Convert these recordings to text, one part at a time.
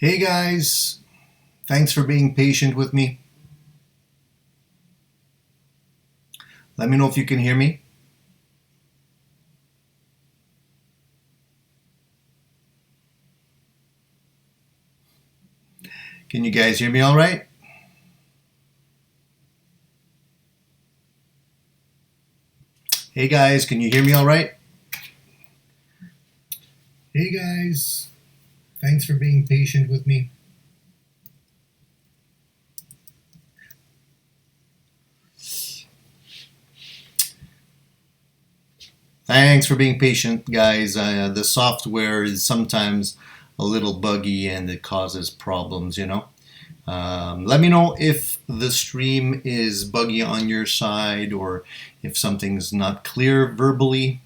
Hey guys, thanks for being patient with me. Let me know if you can hear me. Can you guys hear me all right? Hey guys, can you hear me all right? Hey guys, thanks for being patient with me. Thanks for being patient, guys. The software is sometimes a little buggy and it causes problems, you know. Let me know if the stream is buggy on your side or if something's not clear verbally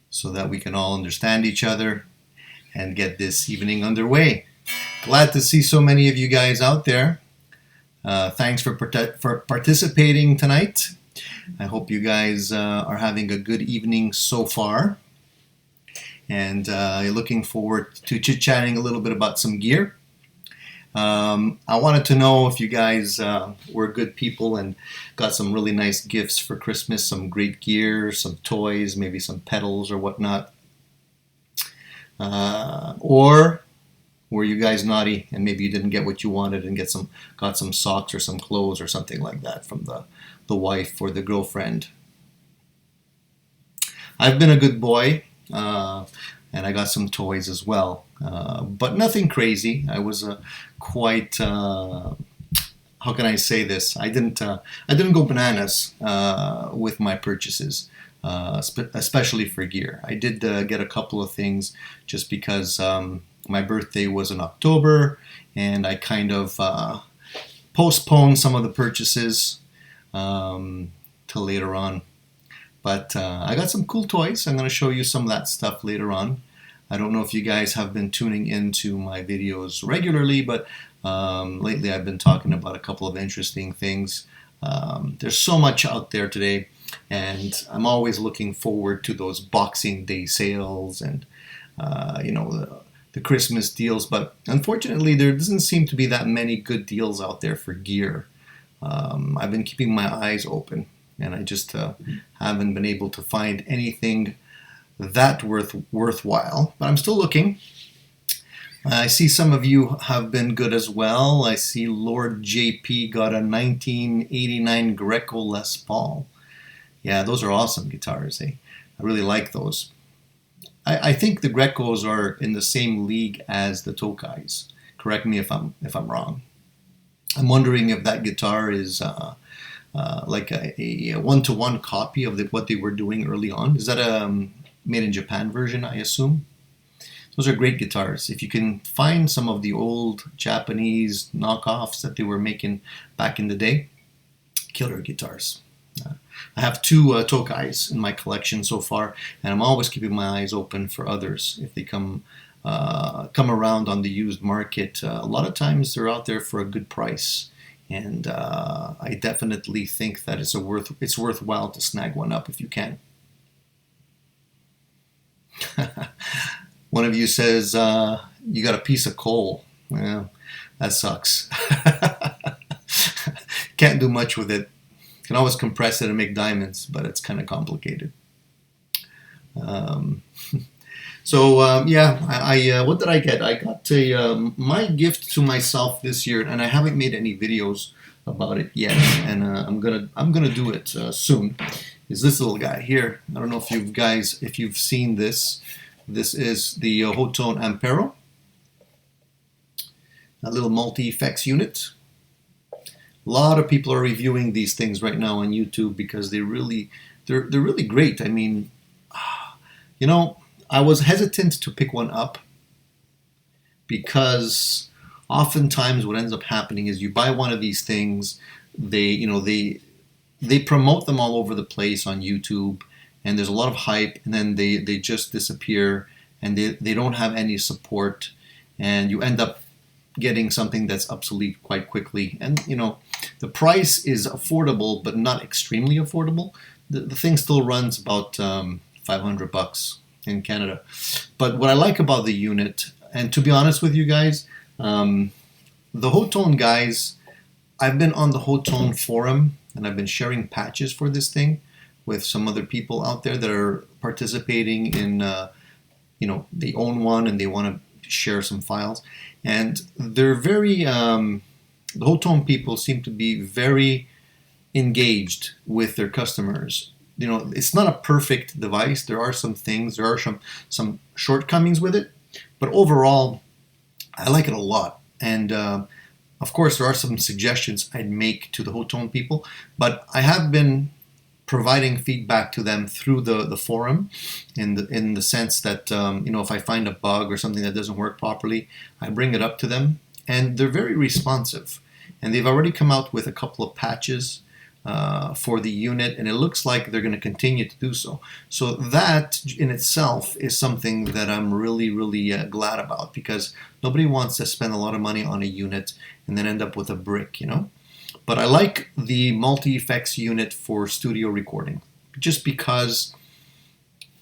so that we can all understand each other and get this evening underway. Glad to see so many of you guys out there. Thanks for participating tonight. I hope you guys are having a good evening so far. And looking forward to chit-chatting a little bit about some gear. I wanted to know if you guys were good people and got some really nice gifts for Christmas, some great gear, some toys, maybe some pedals or whatnot. Or were you guys naughty and maybe you didn't get what you wanted and got some socks or some clothes or something like that from the wife or the girlfriend? I've been a good boy, and I got some toys as well, but nothing crazy. I was quite how can I say this? I didn't go bananas with my purchases, especially for gear. I did get a couple of things just because my birthday was in October, and I kind of postponed some of the purchases till later on. But I got some cool toys. I'm going to show you some of that stuff later on. I don't know if you guys have been tuning into my videos regularly, but lately I've been talking about a couple of interesting things. There's so much out there today, and I'm always looking forward to those Boxing Day sales and the Christmas deals. But unfortunately, there doesn't seem to be that many good deals out there for gear. I've been keeping my eyes open, and I just haven't been able to find anything that worthwhile. But I'm still looking. I see some of you have been good as well. I see Lord JP got a 1989 Greco Les Paul. Yeah, those are awesome guitars. I really like those. I think the Grecos are in the same league as the Tokais. Correct me if I'm wrong. I'm wondering if that guitar is like a one-to-one copy of what they were doing early on. Is that a made in Japan version, I assume? Those are great guitars. If you can find some of the old Japanese knockoffs that they were making back in the day, killer guitars. I have two Tokais in my collection so far, and I'm always keeping my eyes open for others if they come around on the used market. A lot of times they're out there for a good price, and I definitely think that it's worthwhile to snag one up if you can. One of you says you got a piece of coal. Well, that sucks. Can't do much with it. Can always compress it and make diamonds, but it's kind of complicated. So what did I get? I got my gift to myself this year, and I haven't made any videos about it yet, and I'm gonna do it soon. Is this little guy here? I don't know if you've seen this. This is the Hotone Ampero, a little multi-effects unit. A lot of people are reviewing these things right now on YouTube because they're really great. I mean, I was hesitant to pick one up because oftentimes what ends up happening is you buy one of these things, they promote them all over the place on YouTube, and there's a lot of hype, and then they just disappear, and they don't have any support, and you end up getting something that's obsolete quite quickly. And the price is affordable, but not extremely affordable. The thing still runs about $500 in Canada. But what I like about the unit, and to be honest with you guys, The Hotone guys, I've been on the Hotone forum and I've been sharing patches for this thing with some other people out there that are participating in, they own one and they want to share some files. And they're very, the Hotone people seem to be very engaged with their customers. It's not a perfect device. There are some things, there are some shortcomings with it, but overall, I like it a lot. And of course, there are some suggestions I'd make to the Hotone people, but I have been providing feedback to them through the forum, in the sense that if I find a bug or something that doesn't work properly, I bring it up to them, and they're very responsive. And they've already come out with a couple of patches for the unit, and it looks like they're going to continue to do so. So that in itself is something that I'm really, really glad about, because nobody wants to spend a lot of money on a unit and then end up with a brick, But I like the multi-effects unit for studio recording, just because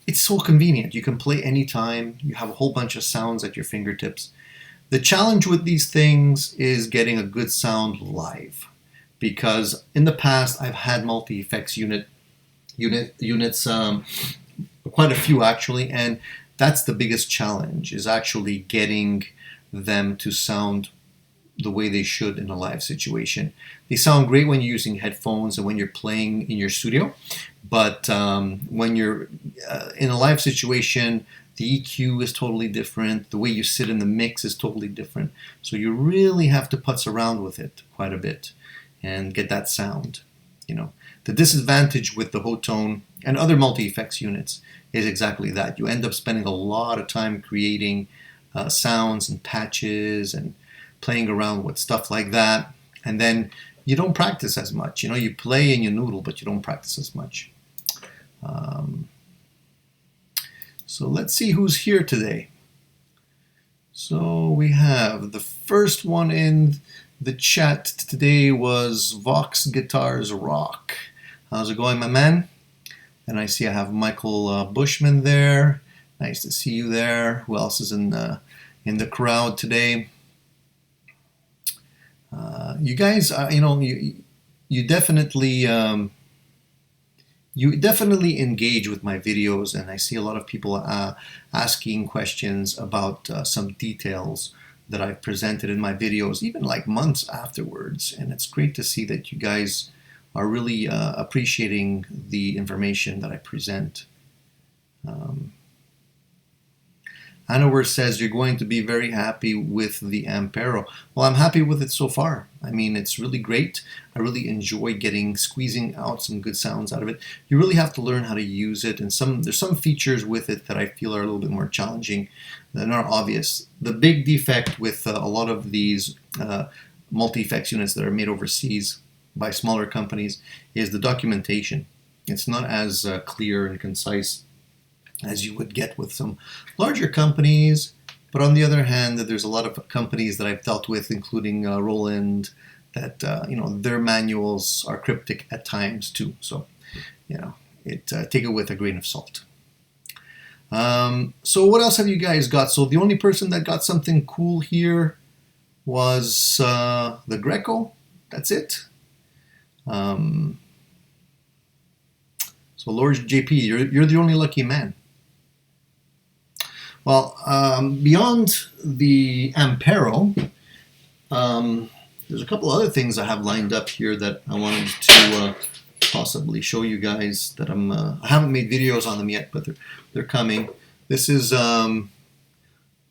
it's so convenient. You can play anytime. You have a whole bunch of sounds at your fingertips. The challenge with these things is getting a good sound live, because in the past I've had multi-effects units, quite a few actually, and that's the biggest challenge, is actually getting them to sound the way they should in a live situation. They sound great when you're using headphones and when you're playing in your studio, but when you're in a live situation, the EQ is totally different. The way you sit in the mix is totally different. So you really have to putz around with it quite a bit and get that sound. The disadvantage with the Hotone and other multi-effects units is exactly that. You end up spending a lot of time creating sounds and patches and playing around with stuff like that, and then you don't practice as much. You play and you noodle, but you don't practice as much. So let's see who's here today. So we have the first one in the chat today was Vox Guitars Rock. How's it going, my man? And I see I have Michael Bushman there. Nice to see you there. Who else is in the crowd today? You guys, you definitely engage with my videos, and I see a lot of people asking questions about some details that I've presented in my videos, even like months afterwards. And it's great to see that you guys are really appreciating the information that I present. Hanover says you're going to be very happy with the Ampero. Well, I'm happy with it so far. I mean, it's really great. I really enjoy squeezing out some good sounds out of it. You really have to learn how to use it, and there's some features with it that I feel are a little bit more challenging than are obvious. The big defect with a lot of these multi-effects units that are made overseas by smaller companies is the documentation. It's not as clear and concise as you would get with some larger companies. But on the other hand, there's a lot of companies that I've dealt with, including Roland, that their manuals are cryptic at times too. So, take it with a grain of salt. So what else have you guys got? So the only person that got something cool here was the Greco. That's it. So Lord JP, you're the only lucky man. Well, beyond the Ampero, there's a couple other things I have lined up here that I wanted to possibly show you guys. That I haven't made videos on them yet, but they're coming. This is something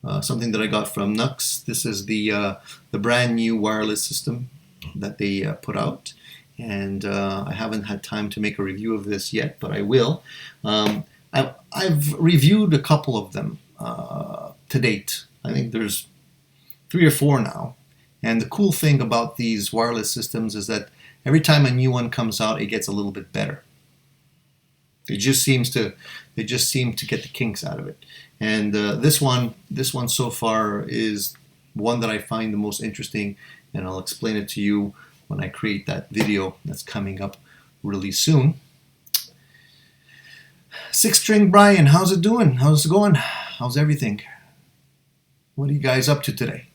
that I got from Nux. This is the brand new wireless system that they put out, and I haven't had time to make a review of this yet, but I will. I've reviewed a couple of them to date. I think there's 3 or 4 now. And the cool thing about these wireless systems is that every time a new one comes out, it gets a little bit better. They just seem to get the kinks out of it. And this one so far is one that I find the most interesting, and I'll explain it to you when I create that video that's coming up really soon. 6-string Brian, how's it doing? How's it going? How's everything? What are you guys up to today?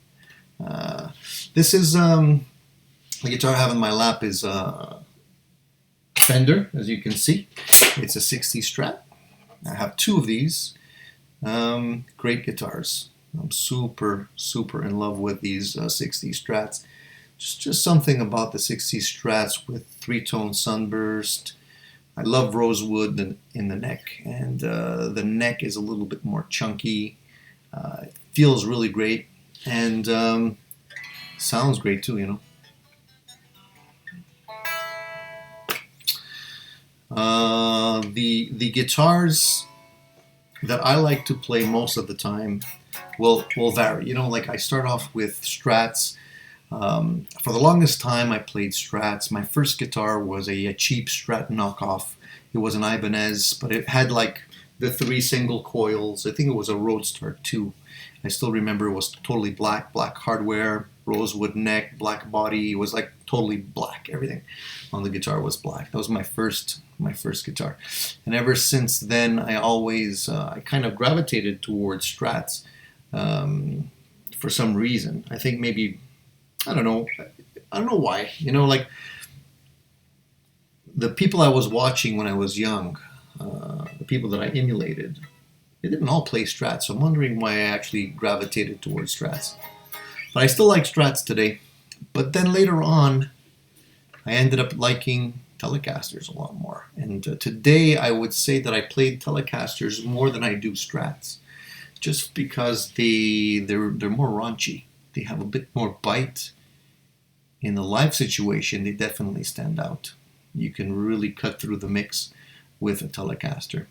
This is the guitar I have in my lap is Fender, as you can see. It's a 60 Strat. I have two of these. Great guitars. I'm super in love with these 60 Strats. Just something about the 60 Strats with three-tone sunburst. I love rosewood in the neck, and the neck is a little bit more chunky. It feels really great, and sounds great too, you know. The guitars that I like to play most of the time will vary. You know, like I start off with Strats. For the longest time, I played Strats. My first guitar was a cheap Strat knockoff. It was an Ibanez, but it had like the 3 single coils. I think it was a Roadstar 2. I still remember it was totally black hardware, rosewood neck, black body. It was like totally black. Everything on the guitar was black. That was my first guitar, and ever since then, I always I kind of gravitated towards Strats for some reason. I think maybe I don't know why. You know, like the people I was watching when I was young, the people that I emulated, they didn't all play Strats. So I'm wondering why I actually gravitated towards Strats. But I still like Strats today. But then later on, I ended up liking Telecasters a lot more. And today I would say that I played Telecasters more than I do Strats, just because they're more raunchy. They have a bit more bite. In the live situation, they definitely stand out. You can really cut through the mix with a Telecaster.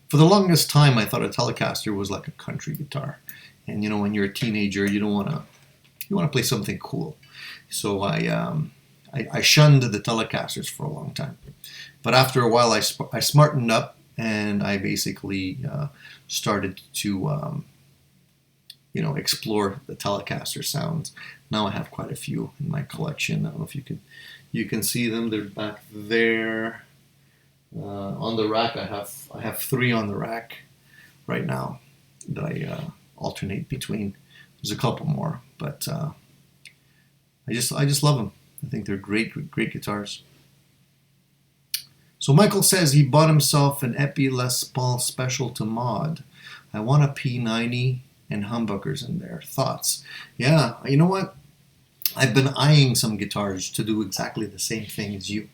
For the longest time, I thought a Telecaster was like a country guitar. And you know, when you're a teenager, you want to play something cool. So I shunned the Telecasters for a long time. But after a while, I smartened up, and I basically started to explore the Telecaster sounds. Now I have quite a few in my collection. I don't know if you can see them. They're back there on the rack. I have 3 on the rack right now that I alternate between. There's a couple more, but I just love them. I think they're great guitars. So Michael says he bought himself an Epi Les Paul Special to mod. I want a P90 and humbuckers in there. Thoughts? Yeah, you know what? I've been eyeing some guitars to do exactly the same thing as you.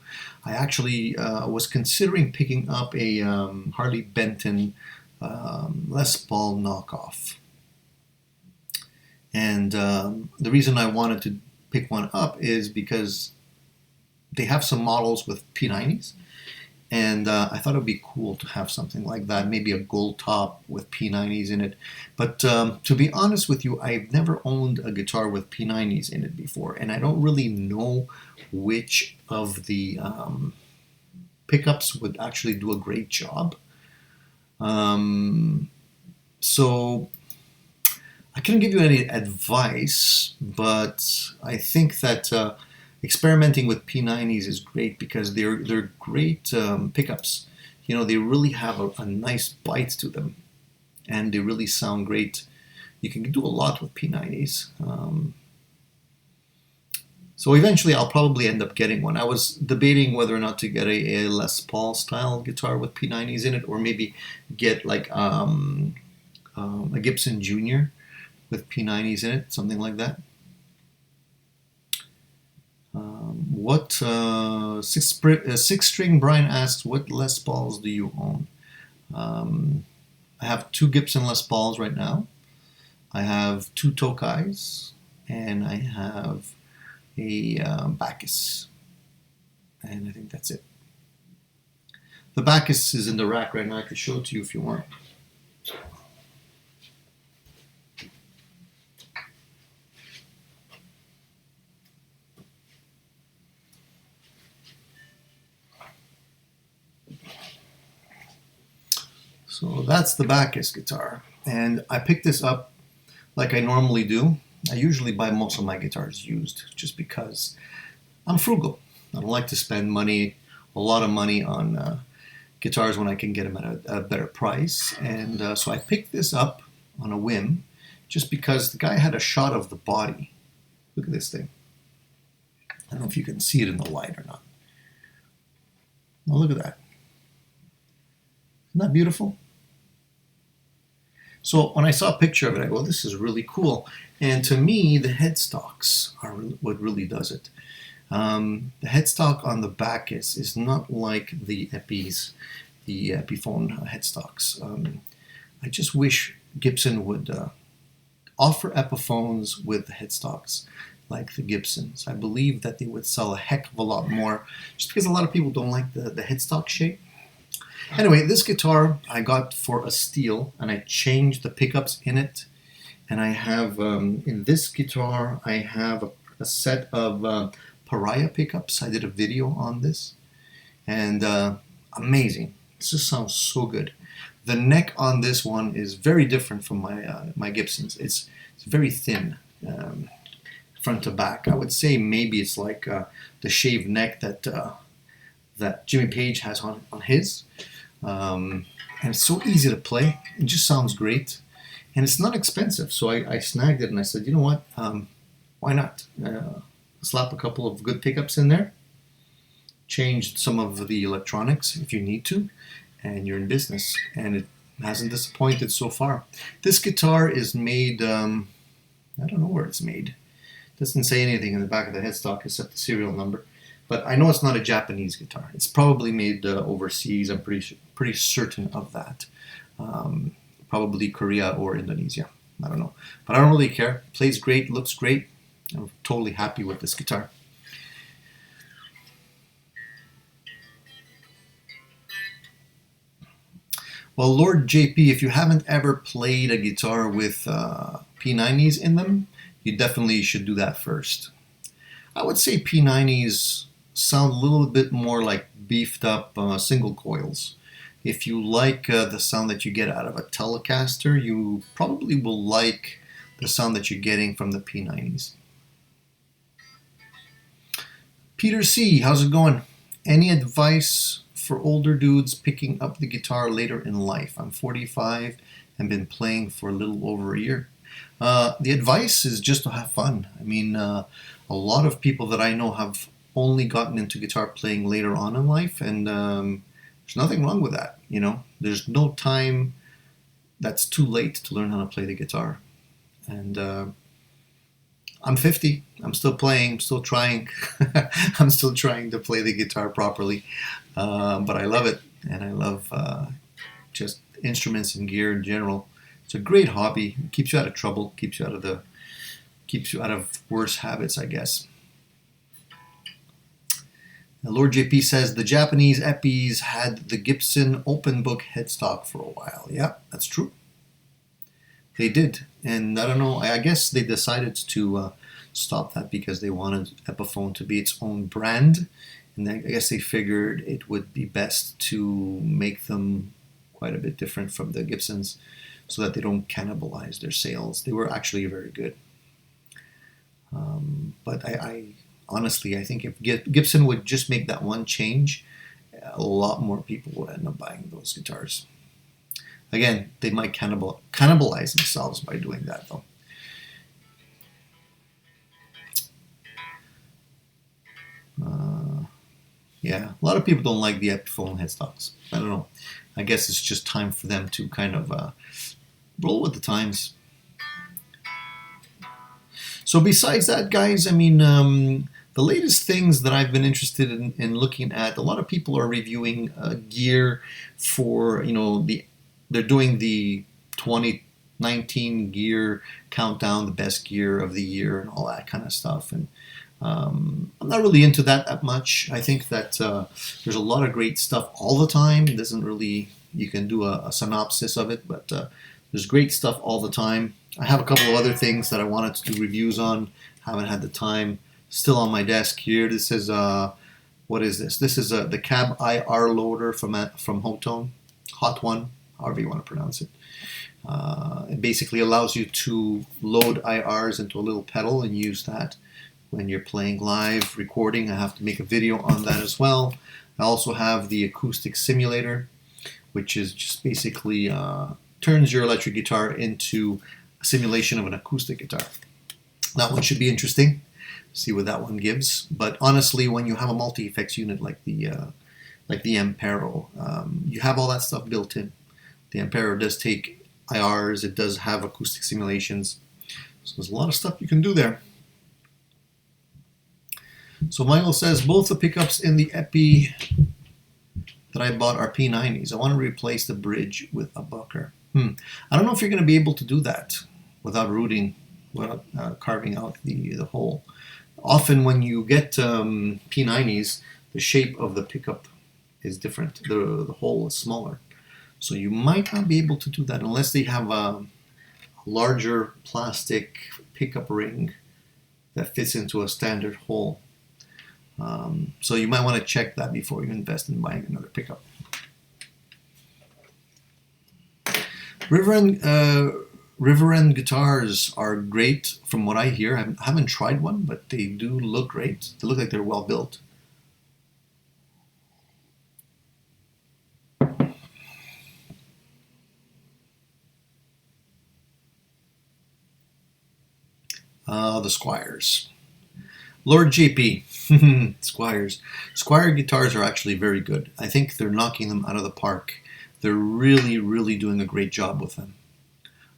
I actually was considering picking up a Harley Benton Les Paul knockoff. And the reason I wanted to pick one up is because they have some models with P90s. And I thought it would be cool to have something like that, maybe a gold top with P90s in it. But to be honest with you, I've never owned a guitar with P90s in it before, and I don't really know which of the pickups would actually do a great job. So I couldn't give you any advice, but I think that experimenting with P90s is great because they're great pickups. You know, they really have a nice bite to them, and they really sound great. You can do a lot with P90s. So eventually I'll probably end up getting one. I was debating whether or not to get a Les Paul style guitar with P90s in it, or maybe get like a Gibson Junior with P90s in it, something like that. What six-string Brian asks, what Les Pauls do you own? I have 2 Gibson Les Pauls right now. I have 2 Tokais, and I have a Bacchus, and I think that's it. The Bacchus is in the rack right now. I could show it to you if you want. So that's the Bacchus guitar, and I picked this up like I normally do. I usually buy most of my guitars used just because I'm frugal. I don't like to spend a lot of money on guitars when I can get them at a better price. And so I picked this up on a whim, just because the guy had a shot of the body. Look at this thing. I don't know if you can see it in the light or not. Oh, look at that. Isn't that beautiful? So when I saw a picture of it, I go, this is really cool. And to me, the headstocks are what really does it. The headstock on the Bacchus is not like the Epis, the Epiphone headstocks. I just wish Gibson would offer Epiphones with headstocks like the Gibsons. I believe that they would sell a heck of a lot more, just because a lot of people don't like the headstock shape. Anyway, this guitar I got for a steal, and I changed the pickups in it. And I have, in this guitar, I have a set of Pariah pickups. I did a video on this, and amazing. This just sounds so good. The neck on this one is very different from my Gibsons. It's very thin, front to back. I would say maybe it's like the shaved neck that Jimmy Page has on his. And it's so easy to play. It just sounds great. And it's not expensive. So I snagged it and I said, you know what? Why not? Slap a couple of good pickups in there. Change some of the electronics if you need to. And you're in business. And it hasn't disappointed so far. This guitar is made, I don't know where it's made. It doesn't say anything in the back of the headstock except the serial number. But I know it's not a Japanese guitar. It's probably made overseas. I'm pretty certain of that. Probably Korea or Indonesia. I don't know. But I don't really care. Plays great, looks great. I'm totally happy with this guitar. Well, Lord JP, if you haven't ever played a guitar with P90s in them, you definitely should do that first. I would say P90s sound a little bit more like beefed up single coils. If you like the sound that you get out of a Telecaster, you probably will like the sound that you're getting from the P90s. Peter C, how's it going? Any advice for older dudes picking up the guitar later in life? I'm 45 and been playing for a little over a year. The advice is just to have fun. I mean, a lot of people that I know have only gotten into guitar playing later on in life, and there's nothing wrong with that. You know, there's no time that's too late to learn how to play the guitar. And I'm 50. I'm still playing. I'm still trying. I'm still trying to play the guitar properly. But I love it, and I love just instruments and gear in general. It's a great hobby. It keeps you out of trouble. Keeps you out of worse habits, I guess. Now, Lord JP says the Japanese Epis had the Gibson open book headstock for a while. Yeah, that's true. They did, and I don't know. I guess they decided to stop that because they wanted Epiphone to be its own brand, and I guess they figured it would be best to make them quite a bit different from the Gibsons, so that they don't cannibalize their sales. They were actually very good, but I honestly, I think if Gibson would just make that one change, a lot more people would end up buying those guitars. Again, they might cannibalize themselves by doing that, though. Yeah, a lot of people don't like the Epiphone headstocks. I don't know. I guess it's just time for them to kind of roll with the times. So besides that, guys, I mean, the latest things that I've been interested in looking at, a lot of people are reviewing gear for, you know, they're doing the 2019 gear countdown, the best gear of the year and all that kind of stuff. And I'm not really into that much. I think that there's a lot of great stuff all the time. It doesn't really, you can do a synopsis of it, but there's great stuff all the time. I have a couple of other things that I wanted to do reviews on. Haven't had the time. Still on my desk here. This is what is this? This is the cab IR loader from Hotone, Hotone, however you want to pronounce it. It basically allows you to load IRs into a little pedal and use that when you're playing live recording. I have to make a video on that as well. I also have the acoustic simulator, which is just basically turns your electric guitar into simulation of an acoustic guitar. That one should be interesting. See what that one gives. But honestly, when you have a multi-effects unit like the Ampero, you have all that stuff built in. The Ampero does take IRs. It does have acoustic simulations. So there's a lot of stuff you can do there. So Michael says, both the pickups in the Epi that I bought are P90s. I want to replace the bridge with a bucker. I don't know if you're going to be able to do that without rooting, without carving out the hole. Often when you get P90s, the shape of the pickup is different. The hole is smaller. So you might not be able to do that unless they have a larger plastic pickup ring that fits into a standard hole. So you might want to check that before you invest in buying another pickup. River End guitars are great from what I hear. I haven't tried one, but they do look great. They look like they're well built. The Squiers. Lord JP. Squiers. Squier guitars are actually very good. I think they're knocking them out of the park. They're really, really doing a great job with them.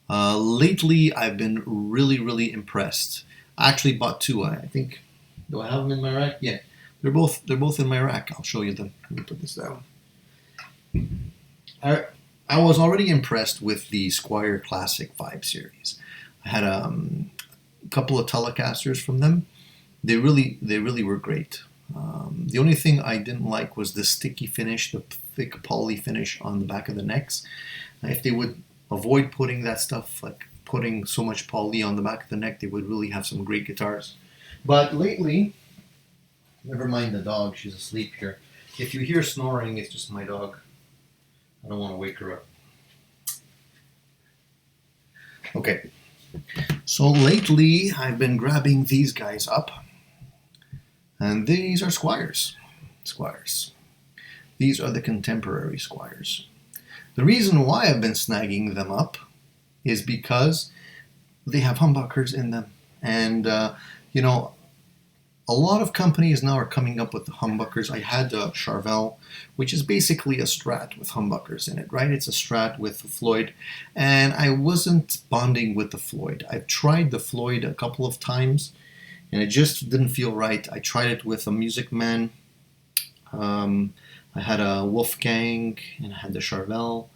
Lately, I've been really impressed. I actually bought two. I think, do I have them in my rack? Yeah, they're both in my rack. I'll show you them. Let me put this down. I was already impressed with the Squier Classic 5 series. I had a couple of Telecasters from them. They really were great. The only thing I didn't like was the sticky finish, the thick poly finish on the back of the necks. If they would avoid putting that stuff, like putting so much poly on the back of the neck, they would really have some great guitars. But lately, never mind the dog, she's asleep here. If you hear snoring, it's just my dog. I don't want to wake her up. Okay, so lately I've been grabbing these guys up. And these are Squiers. These are the contemporary Squiers. The reason why I've been snagging them up is because they have humbuckers in them. And, you know, a lot of companies now are coming up with the humbuckers. I had a Charvel, which is basically a Strat with humbuckers in it, right? It's a Strat with a Floyd. And I wasn't bonding with the Floyd. I've tried the Floyd a couple of times, and it just didn't feel right. I tried it with a Music Man. I had a Wolfgang, and I had the Charvel.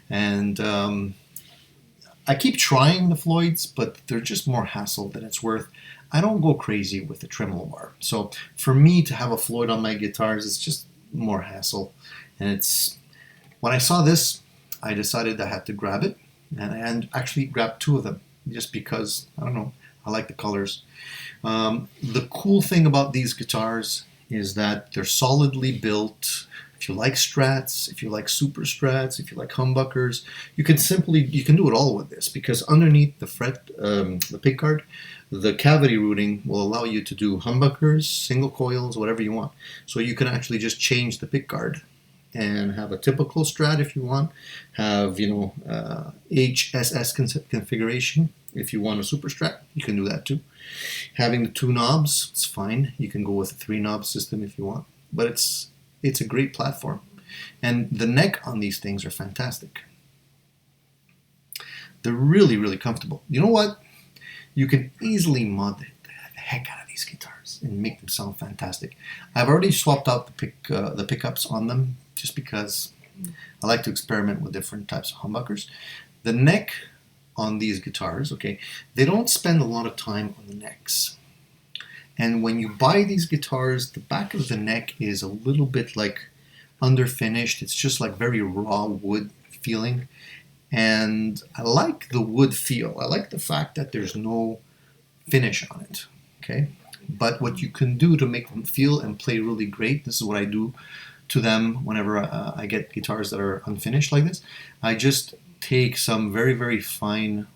And I keep trying the Floyds, but they're just more hassle than it's worth. I don't go crazy with the tremolo bar. So for me to have a Floyd on my guitars, it's just more hassle. And it's, when I saw this, I decided I had to grab it. And I actually grabbed two of them just because, I don't know, I like the colors. The cool thing about these guitars is that they're solidly built. If you like Strats, if you like Super Strats, if you like humbuckers, you can do it all with this, because underneath the the pick guard, the cavity routing will allow you to do humbuckers, single coils, whatever you want. So you can actually just change the pick guard and have a typical Strat if you want, have, you know, HSS configuration. If you want a Super Strat, you can do that too. Having the two knobs, it's fine. You can go with a 3-knob system if you want, but it's a great platform. And the neck on these things are fantastic. They're really comfortable. You know what? You can easily mod the heck out of these guitars and make them sound fantastic. I've already swapped out the pickups on them just because I like to experiment with different types of humbuckers. The neck on these guitars, okay, they don't spend a lot of time on the necks. And when you buy these guitars, the back of the neck is a little bit like underfinished. It's just like very raw wood feeling. And I like the wood feel. I like the fact that there's no finish on it, okay? But what you can do to make them feel and play really great, this is what I do to them whenever I get guitars that are unfinished like this. I just take some very fine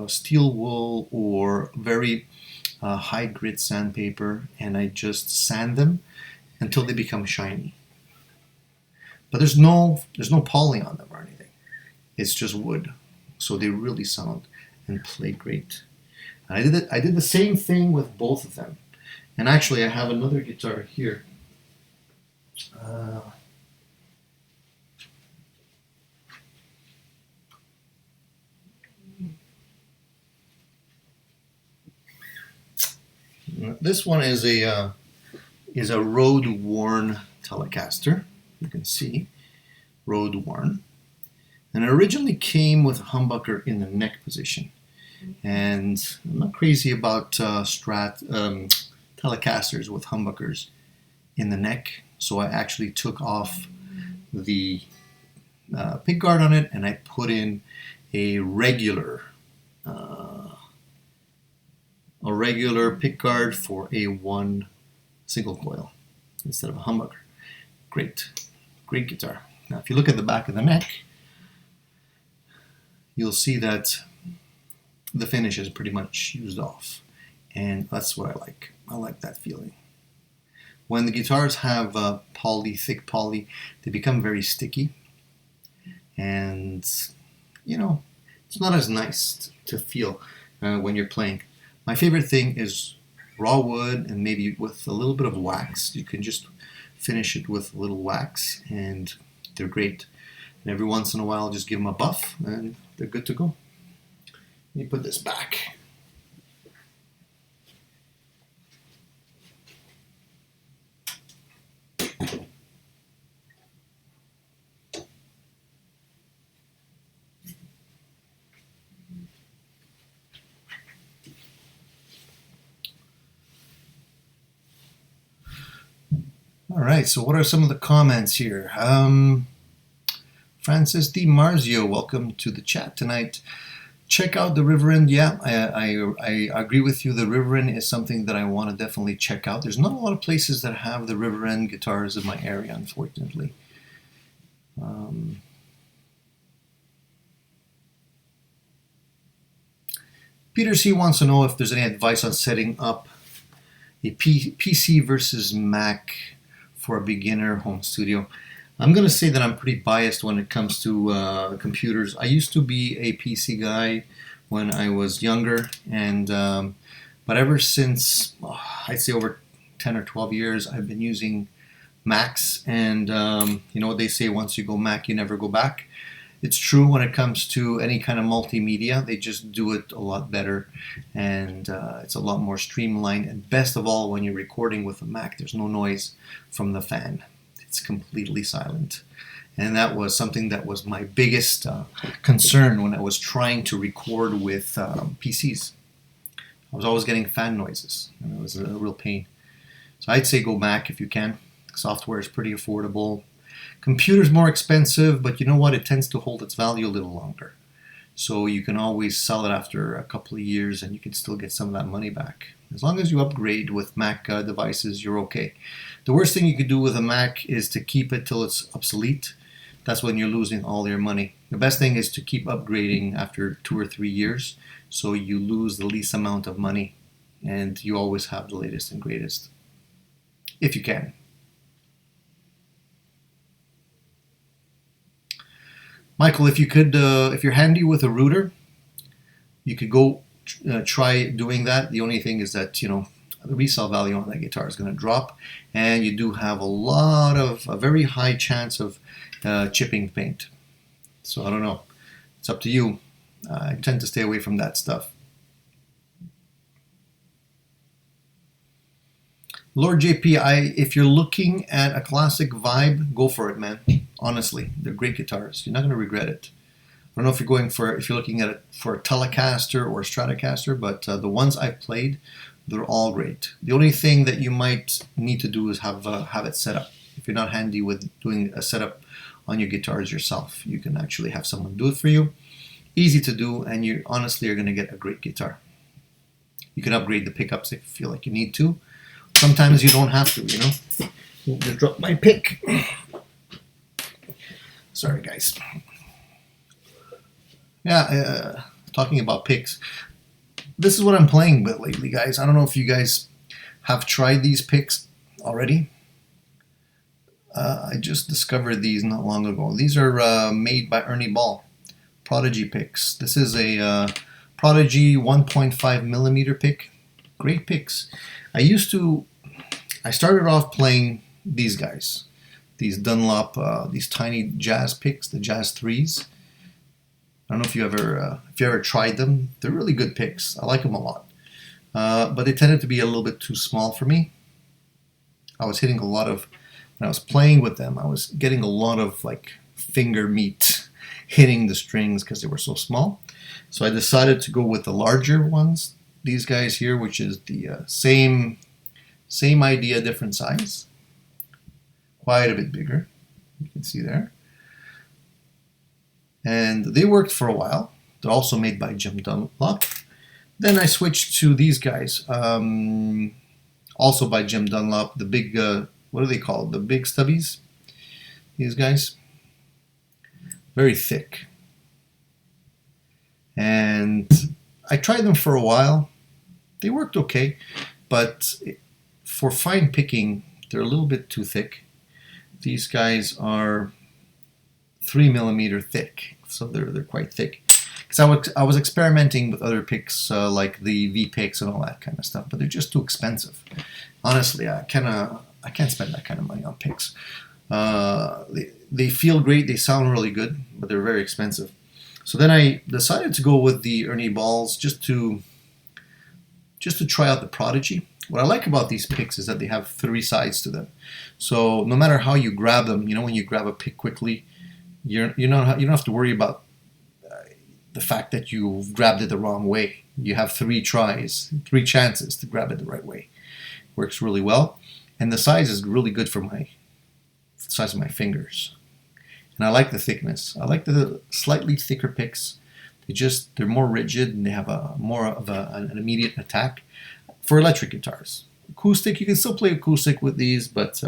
steel wool or very high grit sandpaper, and I just sand them until they become shiny. But there's no poly on them or anything. It's just wood, so they really sound and play great. And I did the same thing with both of them. And actually, I have another guitar here. This one is a road-worn Telecaster. You can see, road-worn. And it originally came with a humbucker in the neck position. And I'm not crazy about Telecasters with humbuckers in the neck. So I actually took off the pickguard on it and I put in a regular pickguard for a one single coil instead of a humbucker. Great guitar. Now if you look at the back of the neck, you'll see that the finish is pretty much used off, and that's what I like. I like that feeling. When the guitars have thick poly, they become very sticky, and you know, it's not as nice to feel when you're playing. My favorite thing is raw wood and maybe with a little bit of wax. You can just finish it with a little wax and they're great. And every once in a while just give them a buff and they're good to go. Let me put this back. All right, so what are some of the comments here? Francis D. Marzio, welcome to the chat tonight. Check out the River End. Yeah, I agree with you. The River End is something that I want to definitely check out. There's not a lot of places that have the River End guitars in my area, unfortunately. Peter C. wants to know if there's any advice on setting up a PC versus Mac for a beginner home studio. I'm going to say that I'm pretty biased when it comes to computers. I used to be a PC guy when I was younger, and but ever since, I'd say over 10 or 12 years, I've been using Macs, and you know what they say, once you go Mac, you never go back. It's true when it comes to any kind of multimedia. They just do it a lot better, and it's a lot more streamlined. And best of all, when you're recording with a Mac, there's no noise from the fan. It's completely silent. And that was something that was my biggest concern when I was trying to record with PCs. I was always getting fan noises, and it was a real pain. So I'd say go Mac if you can. Software is pretty affordable. Computer's more expensive, but you know what? It tends to hold its value a little longer. So you can always sell it after a couple of years and you can still get some of that money back. As long as you upgrade with Mac devices, you're okay. The worst thing you could do with a Mac is to keep it till it's obsolete. That's when you're losing all your money. The best thing is to keep upgrading after 2 or 3 years so you lose the least amount of money and you always have the latest and greatest, if you can. Michael, if you could, if you're handy with a router, you could go try doing that. The only thing is that, you know, the resale value on that guitar is going to drop, and you do have a very high chance of chipping paint. So I don't know. It's up to you. I tend to stay away from that stuff. Lord JP, if you're looking at a classic vibe, go for it, man. Honestly, they're great guitars. You're not going to regret it. I don't know if you're looking at it for a Telecaster or a Stratocaster, but the ones I've played, they're all great. The only thing that you might need to do is have it set up. If you're not handy with doing a setup on your guitars yourself, you can actually have someone do it for you. Easy to do, and you honestly are going to get a great guitar. You can upgrade the pickups if you feel like you need to. Sometimes you don't have to, you know. I'll just drop my pick. Sorry, guys. Yeah, talking about picks. This is what I'm playing with lately, guys. I don't know if you guys have tried these picks already. I just discovered these not long ago. These are made by Ernie Ball. Prodigy picks. This is a Prodigy 1.5 millimeter pick. Great picks. I started off playing these guys, these Dunlop, these tiny jazz picks, the Jazz 3s. I don't know if you ever tried them. They're really good picks. I like them a lot. But they tended to be a little bit too small for me. I was hitting a lot of, when I was playing with them, I was getting a lot of like finger meat hitting the strings because they were so small. So I decided to go with the larger ones, these guys here, which is the same idea, different size. Quite a bit bigger, you can see there. And they worked for a while. They're also made by Jim Dunlop. Then I switched to these guys, also by Jim Dunlop, the big, what are they called? The big stubbies? These guys. Very thick. And I tried them for a while. They worked okay, but for fine picking, they're a little bit too thick. These guys are 3 millimeter thick, so they're quite thick. Because I was experimenting with other picks like the V picks and all that kind of stuff, but they're just too expensive. Honestly, I can't spend that kind of money on picks. They feel great, they sound really good, but they're very expensive. So then I decided to go with the Ernie Balls just to try out the Prodigy. What I like about these picks is that they have 3 sides to them. So no matter how you grab them, when you grab a pick quickly, you don't have to worry about the fact that you grabbed it the wrong way. You have 3 tries, 3 chances to grab it the right way. Works really well, and the size is really good for the size of my fingers. And I like the thickness. I like the slightly thicker picks. They're more rigid and they have more of an immediate attack for electric guitars. Acoustic, you can still play acoustic with these, but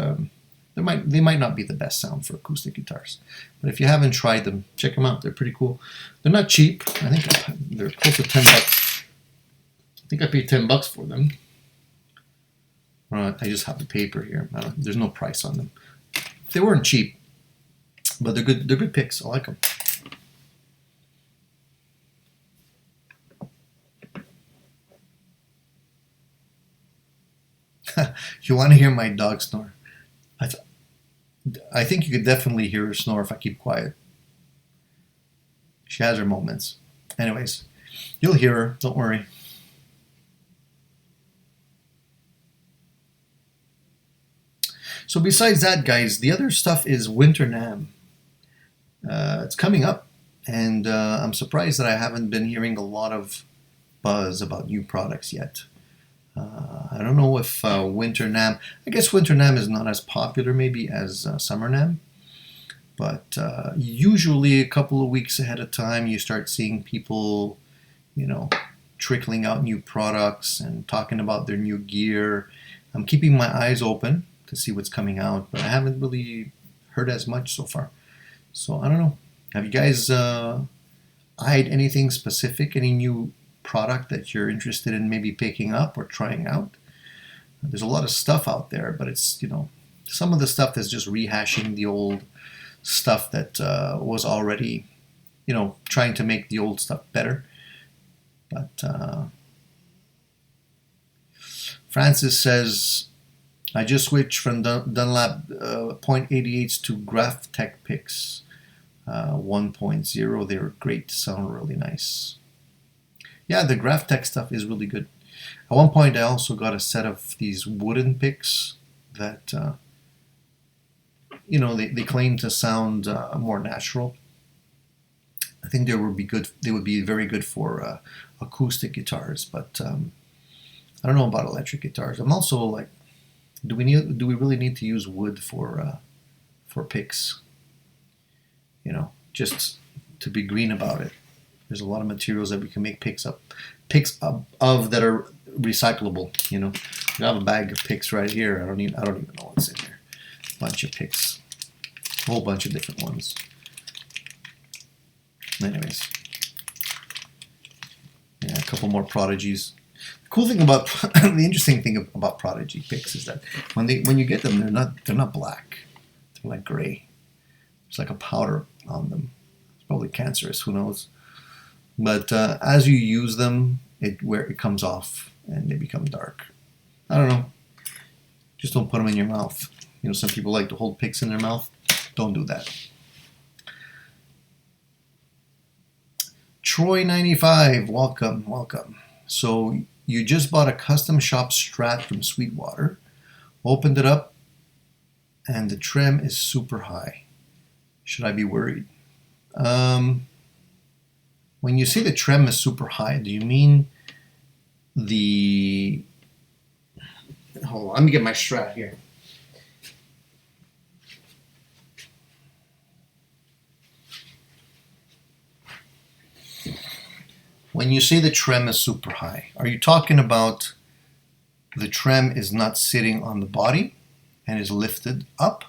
they might not be the best sound for acoustic guitars. But if you haven't tried them, check them out. They're pretty cool. They're not cheap. I think they're close to $10. I think I paid $10 for them. I just have the paper here. There's no price on them. They weren't cheap, but they're good. They're good picks. I like them. You want to hear my dog snore? I think you could definitely hear her snore if I keep quiet. She has her moments. Anyways, you'll hear her. Don't worry. So besides that, guys, the other stuff is Winter NAMM. It's coming up, and I'm surprised that I haven't been hearing a lot of buzz about new products yet. I don't know if Winter NAMM, I guess Winter NAMM is not as popular maybe as Summer NAMM, but usually a couple of weeks ahead of time you start seeing people, trickling out new products and talking about their new gear. I'm keeping my eyes open to see what's coming out, but I haven't really heard as much so far. So I don't know. Have you guys eyed anything specific, any new product that you're interested in maybe picking up or trying out? There's a lot of stuff out there, but it's, some of the stuff is just rehashing the old stuff that was already, trying to make the old stuff better. But Francis says, I just switched from Dunlop .88s to Graphtec picks 1.0. They were great, sound really nice. Yeah, the Graphtec stuff is really good. At one point, I also got a set of these wooden picks that, they claim to sound more natural. I think they would be good. They would be very good for acoustic guitars, but I don't know about electric guitars. I'm also like, do we really need to use wood for picks? Just to be green about it. There's a lot of materials that we can make picks of that are recyclable. You have a bag of picks right here. I don't even know what's in there. A bunch of picks, a whole bunch of different ones. Anyways, yeah, a couple more Prodigies. The cool thing about the interesting thing about Prodigy picks is that when you get them, they're not black. They're like gray. It's like a powder on them. It's probably cancerous. Who knows? But as you use them, where it comes off and they become dark. I don't know. Just don't put them in your mouth. You know, some people like to hold picks in their mouth. Don't do that. Troy95, welcome, welcome. So you just bought a custom shop Strat from Sweetwater, opened it up, and the trem is super high. Should I be worried? When you say the trem is super high, do you mean the... Hold on, let me get my Strat here. When you say the trem is super high, are you talking about the trem is not sitting on the body and is lifted up?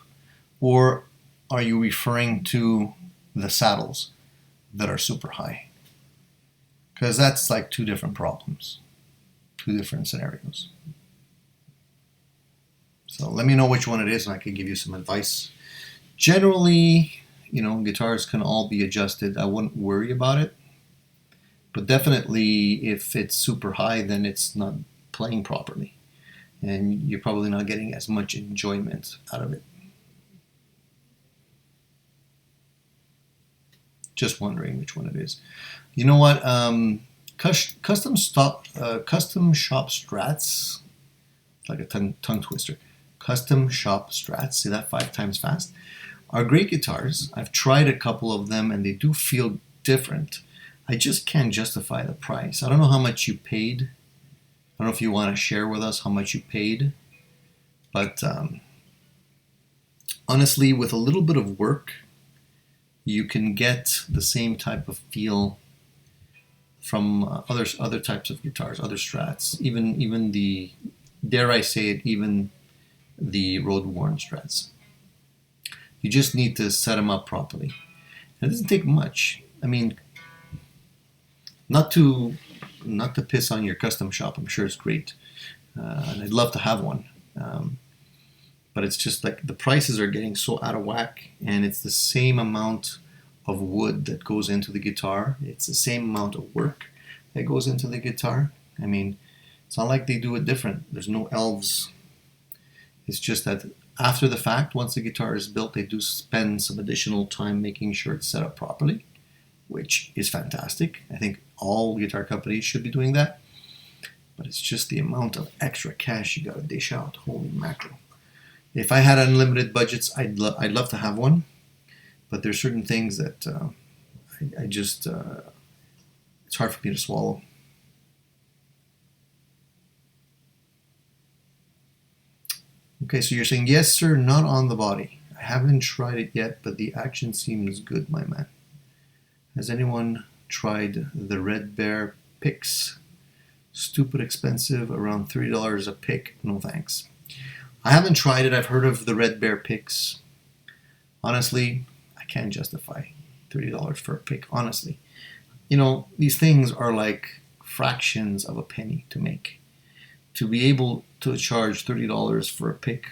Or are you referring to the saddles that are super high? Because that's like two different problems, two different scenarios. So let me know which one it is and I can give you some advice. Generally, you know, guitars can all be adjusted. I wouldn't worry about it. But definitely, if it's super high, then it's not playing properly. And you're probably not getting as much enjoyment out of it. Just wondering which one it is. You know what? Custom shop Strats, like a tongue twister. Custom shop Strats, say that 5 times fast, are great guitars. I've tried a couple of them and they do feel different. I just can't justify the price. I don't know how much you paid. I don't know if you want to share with us how much you paid. But honestly, with a little bit of work, you can get the same type of feel from other types of guitars, other Strats, even the, dare I say it, even the road-worn Strats. You just need to set them up properly. And it doesn't take much. I mean, not to piss on your custom shop. I'm sure it's great, and I'd love to have one. But it's just like the prices are getting so out of whack, and it's the same amount of wood that goes into the guitar. It's the same amount of work that goes into the guitar. I mean, it's not like they do it different. There's no elves. It's just that after the fact, once the guitar is built, they do spend some additional time making sure it's set up properly, which is fantastic. I think all guitar companies should be doing that. But it's just the amount of extra cash you gotta dish out. Holy mackerel. If I had unlimited budgets, I'd love to have one. But there's certain things that I just, it's hard for me to swallow. Okay, so you're saying, yes, sir, not on the body. I haven't tried it yet, but the action seems good, my man. Has anyone tried the Red Bear picks? Stupid expensive, around $30 a pick. No thanks. I haven't tried it. I've heard of the Red Bear picks. Honestly, I can't justify $30 for a pick, honestly. You know, these things are like fractions of a penny to make. To be able to charge $30 for a pick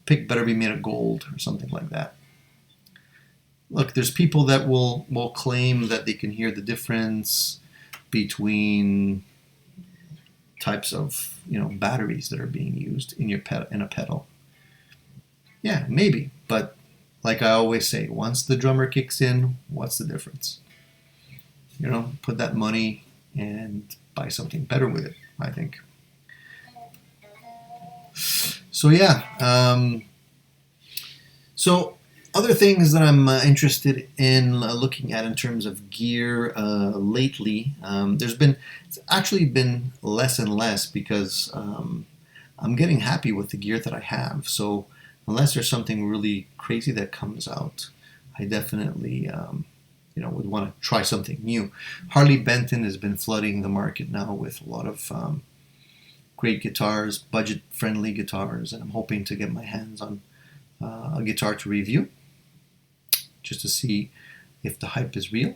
better be made of gold or something like that. Look, there's people that will claim that they can hear the difference between types of, you know, batteries that are being used in a pedal. Yeah, maybe, but like I always say, once the drummer kicks in, what's the difference? You know, put that money and buy something better with it, I think. So yeah, so other things that I'm interested in looking at in terms of gear lately, it's actually been less and less because I'm getting happy with the gear that I have. So unless there's something really crazy that comes out, I definitely would want to try something new. Harley Benton has been flooding the market now with a lot of great guitars, budget-friendly guitars, and I'm hoping to get my hands on a guitar to review, just to see if the hype is real.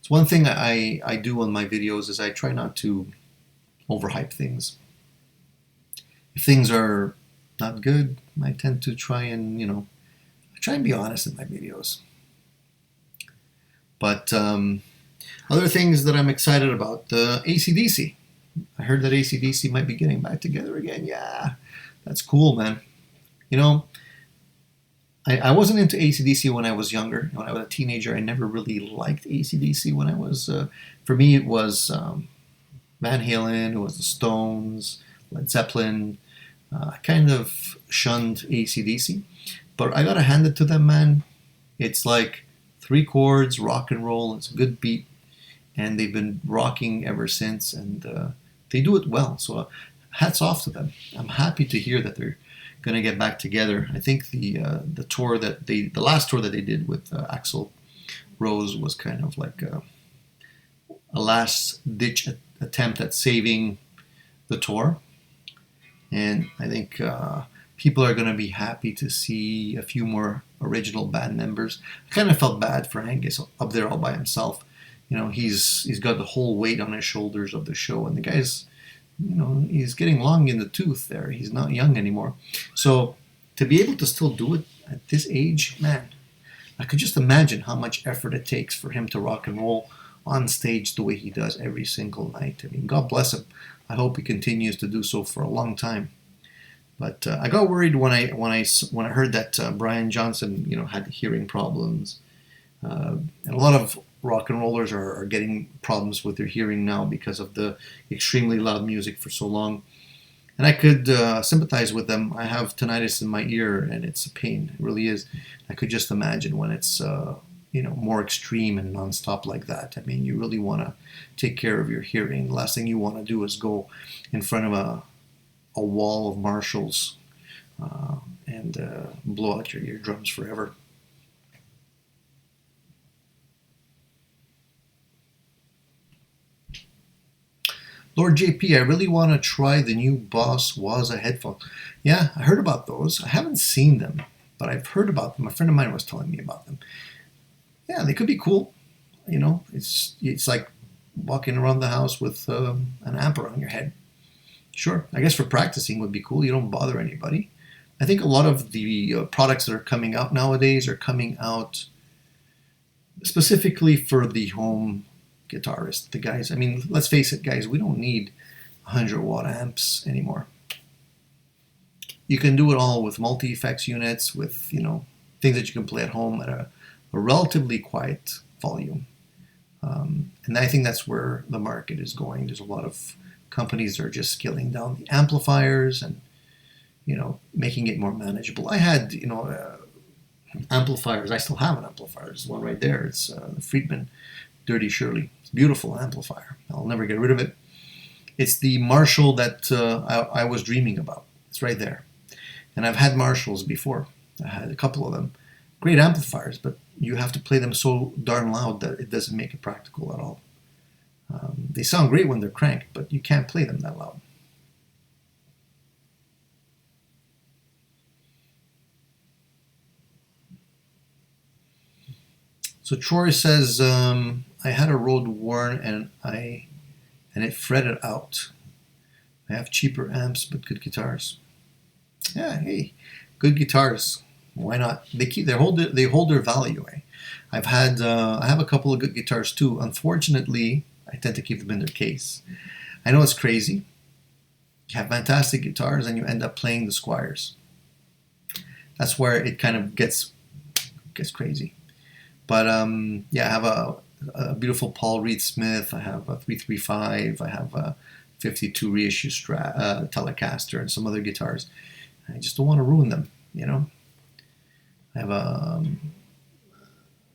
It's one thing I do on my videos is I try not to overhype things. If things are not good, I tend to try and, I try and be honest in my videos. But Other things that I'm excited about, the AC/DC. I heard that AC/DC might be getting back together again. Yeah, that's cool, man. You know, I wasn't into AC/DC when I was younger. When I was a teenager, I never really liked AC/DC. When I was, for me, it was Van Halen, it was the Stones, Led Zeppelin. I kind of shunned AC/DC, but I gotta hand it to them, man. It's like three chords, rock and roll. It's a good beat, and they've been rocking ever since, and they do it well. So hats off to them. I'm happy to hear that they're going to get back together. I think the last tour that they did with Axl Rose was kind of like a last ditch attempt at saving the tour, and I think people are going to be happy to see a few more original band members. I kind of felt bad for Angus up there all by himself. You know, he's got the whole weight on his shoulders of the show, and the guy's, you know, he's getting long in the tooth there. He's not young anymore. So to be able to still do it at this age, man, I could just imagine how much effort it takes for him to rock and roll on stage the way he does every single night. I mean, God bless him. I hope he continues to do so for a long time. But I got worried when I heard that Brian Johnson, you know, had hearing problems, and a lot of rock and rollers are getting problems with their hearing now because of the extremely loud music for so long. And I could sympathize with them. I have tinnitus in my ear, and it's a pain. It really is. I could just imagine when it's you know, more extreme and nonstop like that. I mean, you really want to take care of your hearing. The last thing you want to do is go in front of a wall of Marshalls and blow out your eardrums forever. Lord JP, I really want to try the new Boss Waza headphones. Yeah, I heard about those. I haven't seen them, but I've heard about them. A friend of mine was telling me about them. Yeah, they could be cool. You know, it's like walking around the house with an amp around your head. Sure, I guess for practicing would be cool. You don't bother anybody. I think a lot of the products that are coming out nowadays are coming out specifically for the home guitarist, the guys. I mean, let's face it, guys, we don't need 100-watt amps anymore. You can do it all with multi-effects units, with, you know, things that you can play at home at a relatively quiet volume. And I think that's where the market is going. There's a lot of companies that are just scaling down the amplifiers and, you know, making it more manageable. I had, you know, amplifiers. I still have an amplifier. There's one right there. It's the Friedman Dirty Shirley. It's a beautiful amplifier. I'll never get rid of it. It's the Marshall that I was dreaming about. It's right there. And I've had Marshalls before. I had a couple of them. Great amplifiers, but you have to play them so darn loud that it doesn't make it practical at all. They sound great when they're cranked, but you can't play them that loud. So Troy says, I had a Rode Warn and it fretted out. I have cheaper amps but good guitars. Yeah, hey, good guitars. Why not? They hold their value. Eh? I have a couple of good guitars too. Unfortunately, I tend to keep them in their case. I know it's crazy. You have fantastic guitars and you end up playing the Squiers. That's where it kind of gets crazy. But yeah, I have a beautiful Paul Reed Smith. I have a 335. I have a 52 reissue Telecaster and some other guitars. I just don't want to ruin them, you know. I have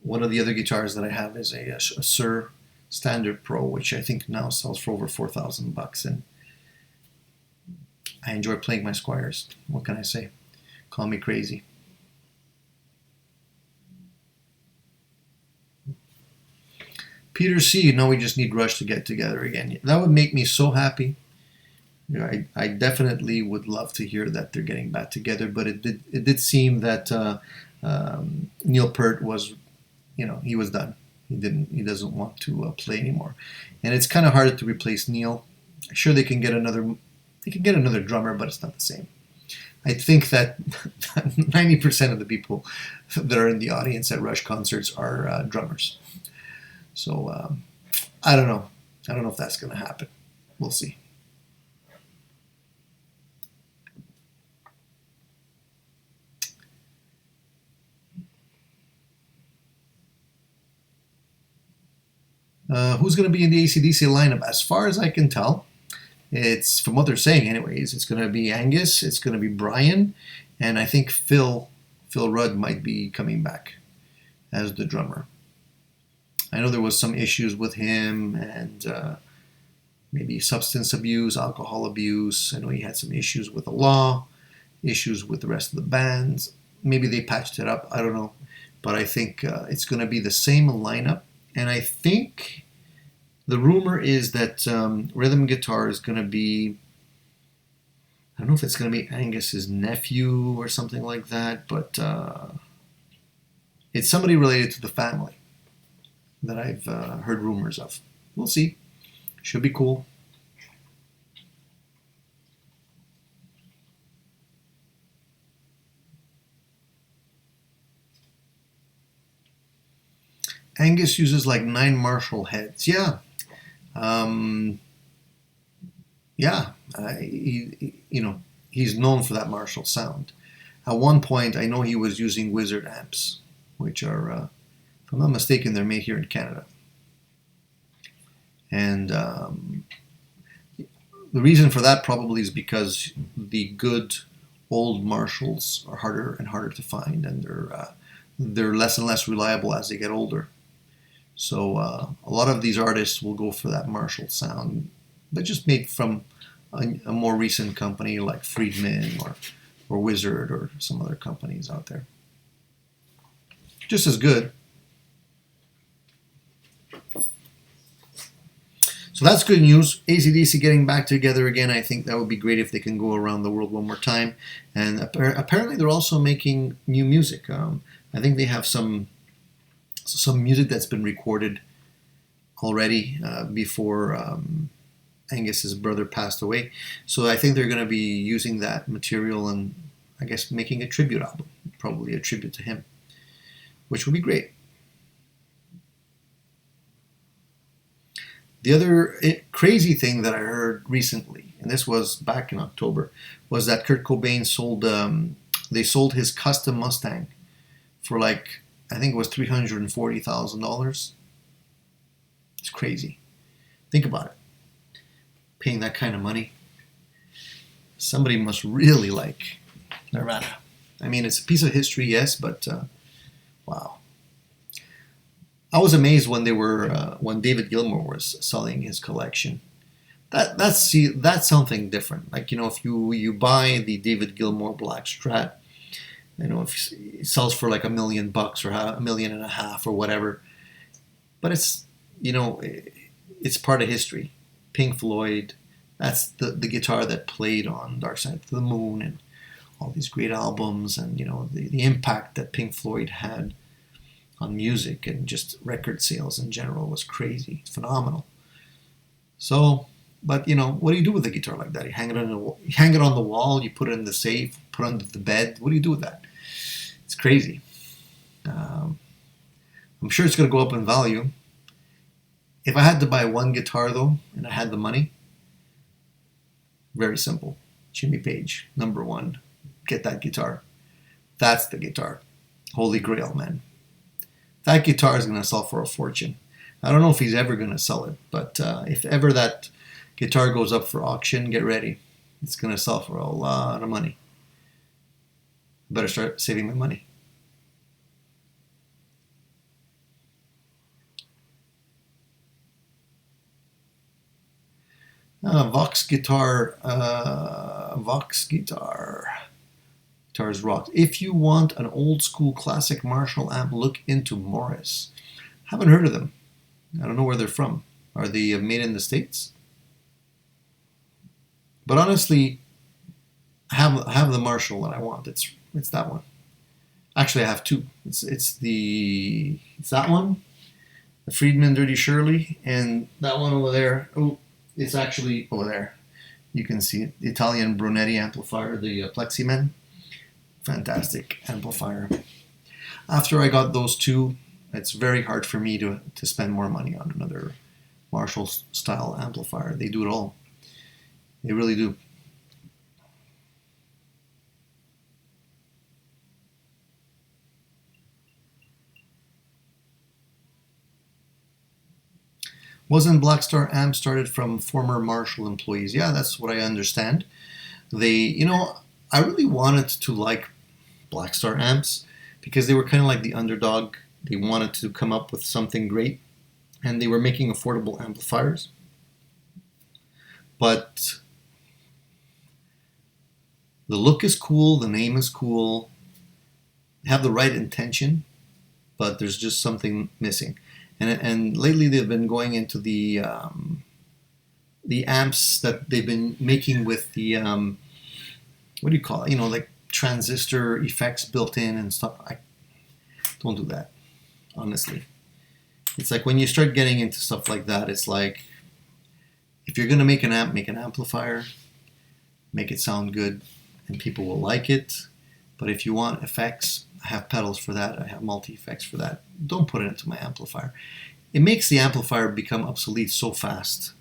one of the other guitars that I have is a Sir Standard Pro, which I think now sells for over $4,000, and I enjoy playing my Squiers. What can I say? Call me crazy. Peter C, now we just need Rush to get together again. That would make me so happy. You know, I definitely would love to hear that they're getting back together, but it did seem that Neil Peart was, you know, he was done. He doesn't want to play anymore, and it's kind of hard to replace Neil. Sure, they can get another drummer, but it's not the same. I think that 90% of the people that are in the audience at Rush concerts are drummers. So I don't know. I don't know if that's going to happen. We'll see. Who's going to be in the AC/DC lineup? As far as I can tell, it's, from what they're saying anyways, it's going to be Angus, it's going to be Brian, and I think Phil Rudd might be coming back as the drummer. I know there was some issues with him and maybe substance abuse, alcohol abuse. I know he had some issues with the law, issues with the rest of the bands. Maybe they patched it up, I don't know. But I think it's going to be the same lineup. And I think the rumor is that rhythm guitar is going to be, I don't know if it's going to be Angus's nephew or something like that, but it's somebody related to the family that I've heard rumors of. We'll see. Should be cool. Angus uses like 9 Marshall heads. Yeah. Yeah. He's known for that Marshall sound. At one point, I know he was using Wizard amps, which are, if I'm not mistaken, they're made here in Canada. And the reason for that probably is because the good old Marshalls are harder and harder to find, and they're less and less reliable as they get older. So a lot of these artists will go for that Marshall sound, but just made from a more recent company like Friedman or Wizard or some other companies out there. Just as good. So that's good news. AC/DC getting back together again. I think that would be great if they can go around the world one more time. And apparently they're also making new music. I think they have some music that's been recorded already before Angus's brother passed away. So I think they're going to be using that material and I guess making a tribute album, probably a tribute to him, which would be great. The other crazy thing that I heard recently, and this was back in October, was that Kurt Cobain sold his custom Mustang for like, I think it was $340,000. It's crazy. Think about it. Paying that kind of money. Somebody must really like Nirvana. I mean, it's a piece of history, yes, but wow. I was amazed when when David Gilmour was selling his collection. That's something different. Like, if you buy the David Gilmour Black Strat, if it sells for like $1 million or $1.5 million or whatever, but it's it's part of history. Pink Floyd, that's the guitar that played on Dark Side of the Moon and all these great albums, and the impact that Pink Floyd had on music and just record sales in general was crazy. It's phenomenal. So, but what do you do with a guitar like that? You hang it on the wall, you put it in the safe, put it under the bed. What do you do with that? It's crazy. I'm sure it's going to go up in value. If I had to buy one guitar though, and I had the money, very simple. Jimmy Page, number 1. Get that guitar. That's the guitar. Holy Grail, man. That guitar is going to sell for a fortune. I don't know if he's ever going to sell it, but if ever that guitar goes up for auction, get ready. It's going to sell for a lot of money. Better start saving my money. Vox guitars rock. If you want an old school classic Marshall amp, look into Morris. Haven't heard of them. I don't know where they're from. Are they made in the States? But honestly, I have the Marshall that I want. It's that one. Actually, I have 2. It's that one, the Friedman Dirty Shirley, and that one over there. Oh, it's actually over there. You can see it. The Italian Brunetti amplifier, the Pleximan. Fantastic amplifier. After I got those 2, it's very hard for me to spend more money on another Marshall style amplifier. They do it all. They really do. Wasn't Blackstar amp started from former Marshall employees? Yeah, that's what I understand. They, I really wanted to like Blackstar amps because they were kind of like the underdog. They wanted to come up with something great, and they were making affordable amplifiers. But the look is cool, the name is cool, they have the right intention, but there's just something missing. And lately they've been going into the amps that they've been making with the what do you call it? Like transistor effects built in and stuff. I don't do that, honestly. It's like when you start getting into stuff like that, it's like if you're gonna make an amp, make an amplifier, make it sound good, and people will like it. But if you want effects, I have pedals for that. I have multi-effects for that. Don't put it into my amplifier. It makes the amplifier become obsolete so fast.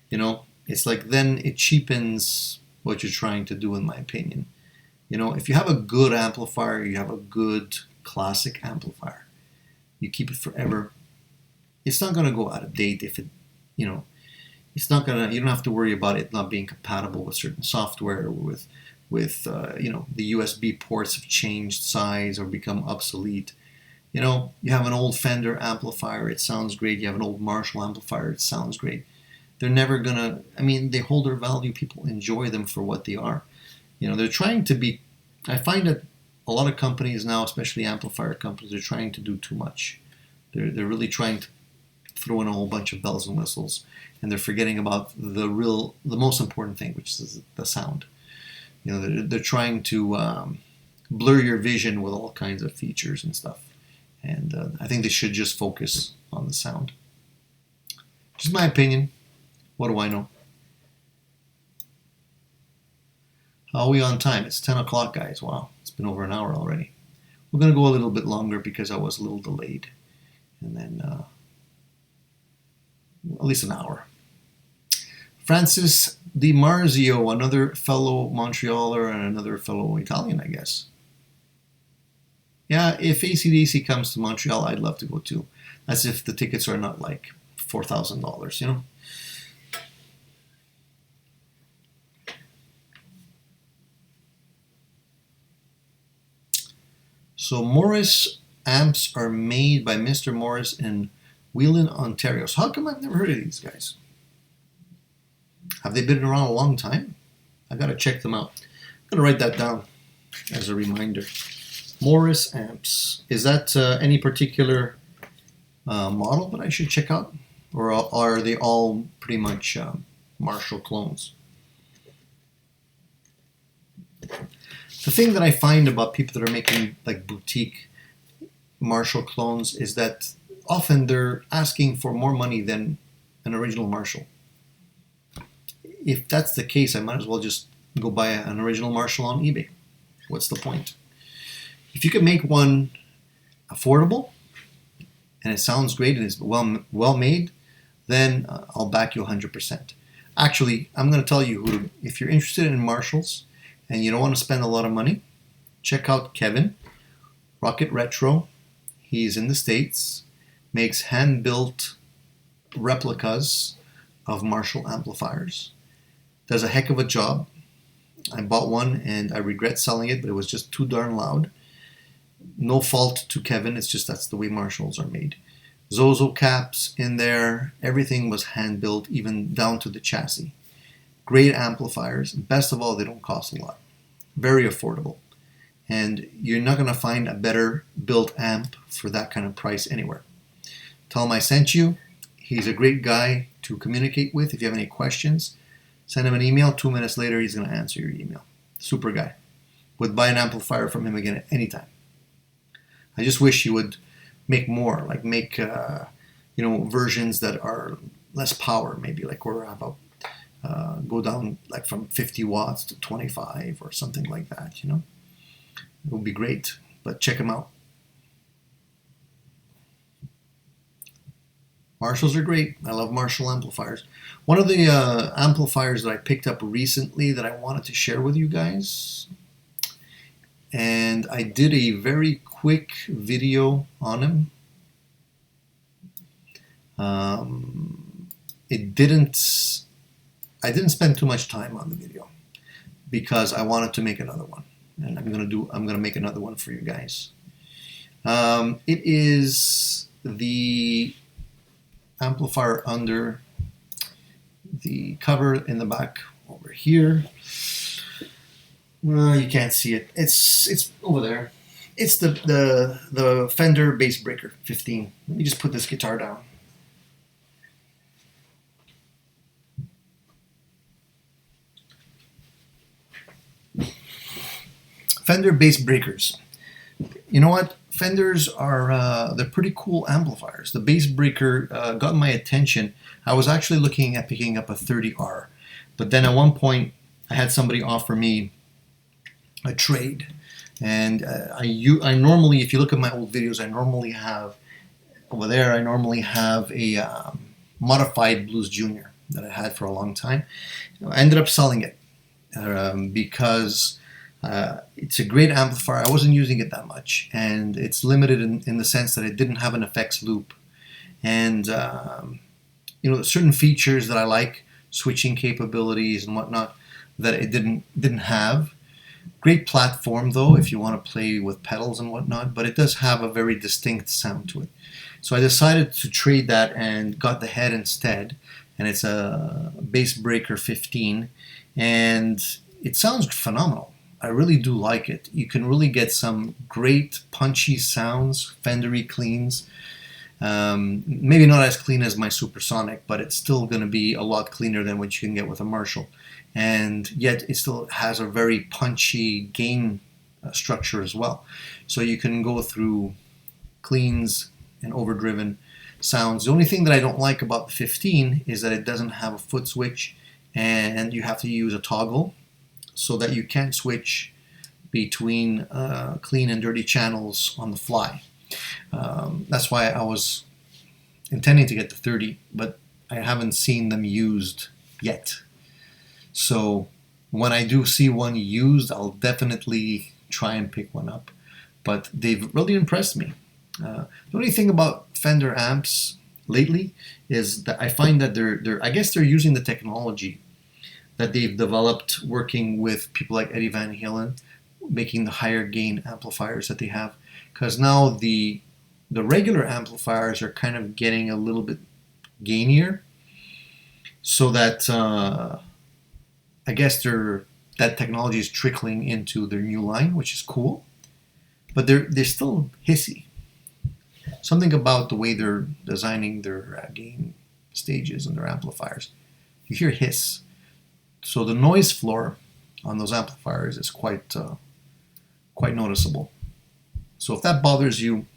It's like then it cheapens what you're trying to do, in my opinion. If you have a good amplifier, you have a good classic amplifier. You keep it forever. It's not going to go out of date if it, it's not going to, you don't have to worry about it not being compatible with certain software or with the USB ports have changed size or become obsolete. You have an old Fender amplifier, it sounds great. You have an old Marshall amplifier, it sounds great. They're never gonna, they hold their value. People enjoy them for what they are. They're trying to be, I find that a lot of companies now, especially amplifier companies, are trying to do too much. They're really trying to throw in a whole bunch of bells and whistles, and they're forgetting about the most important thing, which is the sound. They're trying to blur your vision with all kinds of features and stuff. And I think they should just focus on the sound. Just my opinion. What do I know? How are we on time? It's 10 o'clock, guys. Wow, it's been over an hour already. We're going to go a little bit longer because I was a little delayed. And then at least an hour. Francis Di Marzio, another fellow Montrealer and another fellow Italian, I guess. Yeah, if AC/DC comes to Montreal, I'd love to go too. As if the tickets are not like $4,000, So Morris amps are made by Mr. Morris in Whelan, Ontario. So how come I've never heard of these guys? Have they been around a long time? I gotta check them out. I'm gonna write that down as a reminder. Morris amps. Is that any particular model that I should check out? Or are they all pretty much Marshall clones? The thing that I find about people that are making like boutique Marshall clones is that often they're asking for more money than an original Marshall. If that's the case, I might as well just go buy an original Marshall on eBay. What's the point? If you can make one affordable and it sounds great and it's well made, then I'll back you 100%. Actually, I'm going to tell you if you're interested in Marshalls and you don't want to spend a lot of money, check out Kevin, Rocket Retro. He's in the States, makes hand-built replicas of Marshall amplifiers. Does a heck of a job. I bought one and I regret selling it, but it was just too darn loud. No fault to Kevin, it's just that's the way Marshalls are made. Zozo caps in there, everything was hand-built, even down to the chassis. Great amplifiers. Best of all, they don't cost a lot. Very affordable. And you're not going to find a better built amp for that kind of price anywhere. Tell him I sent you. He's a great guy to communicate with. If you have any questions, send him an email. 2 minutes later, he's going to answer your email. Super guy. Would buy an amplifier from him again at any time. I just wish he would make more, like make versions that are less power, maybe like where I have go down like from 50 watts to 25 or something like that. It would be great. But check him out. Marshalls are great. I love Marshall amplifiers. One of the amplifiers that I picked up recently that I wanted to share with you guys, and I did a very quick video on him. I didn't spend too much time on the video because I wanted to make another one, and I'm gonna make another one for you guys. It is the amplifier under the cover in the back over here. You can't see it. It's over there. It's the Fender Bassbreaker 15. Let me just put this guitar down. Fender Bassbreakers. You know what? Fenders are they're pretty cool amplifiers. The Bassbreaker got my attention. I was actually looking at picking up a 30R, but then at one point I had somebody offer me a trade, and I normally, if you look at my old videos, I normally have over there. I normally have a modified Blues Junior that I had for a long time. I ended up selling it because it's a great amplifier. I wasn't using it that much, and it's limited in the sense that it didn't have an effects loop, and you know, certain features that I like, switching capabilities and whatnot, that it didn't have. Great platform though if you want to play with pedals and whatnot, but it does have a very distinct sound to it. So I decided to trade that and got the head instead, and it's a Bassbreaker 15, and it sounds phenomenal. I really do like it. You can really get some great punchy sounds, Fendery cleans. Maybe not as clean as my Supersonic, but it's still going to be a lot cleaner than what you can get with a Marshall. And yet it still has a very punchy gain structure as well. So you can go through cleans and overdriven sounds. The only thing that I don't like about the 15 is that it doesn't have a foot switch, and you have to use a toggle so that you can't switch between clean and dirty channels on the fly. That's why I was intending to get the 30, but I haven't seen them used yet. So when I do see one used, I'll definitely try and pick one up. But they've really impressed me. The only thing about Fender amps lately is that I find that I guess they're using the technology that they've developed working with people like Eddie Van Halen, making the higher gain amplifiers that they have. Because now the regular amplifiers are kind of getting a little bit gainier, so that I guess that technology is trickling into their new line, which is cool. But they're still hissy. Something about the way they're designing their gain stages and their amplifiers, you hear hiss. So the noise floor on those amplifiers is quite noticeable. So if that bothers you,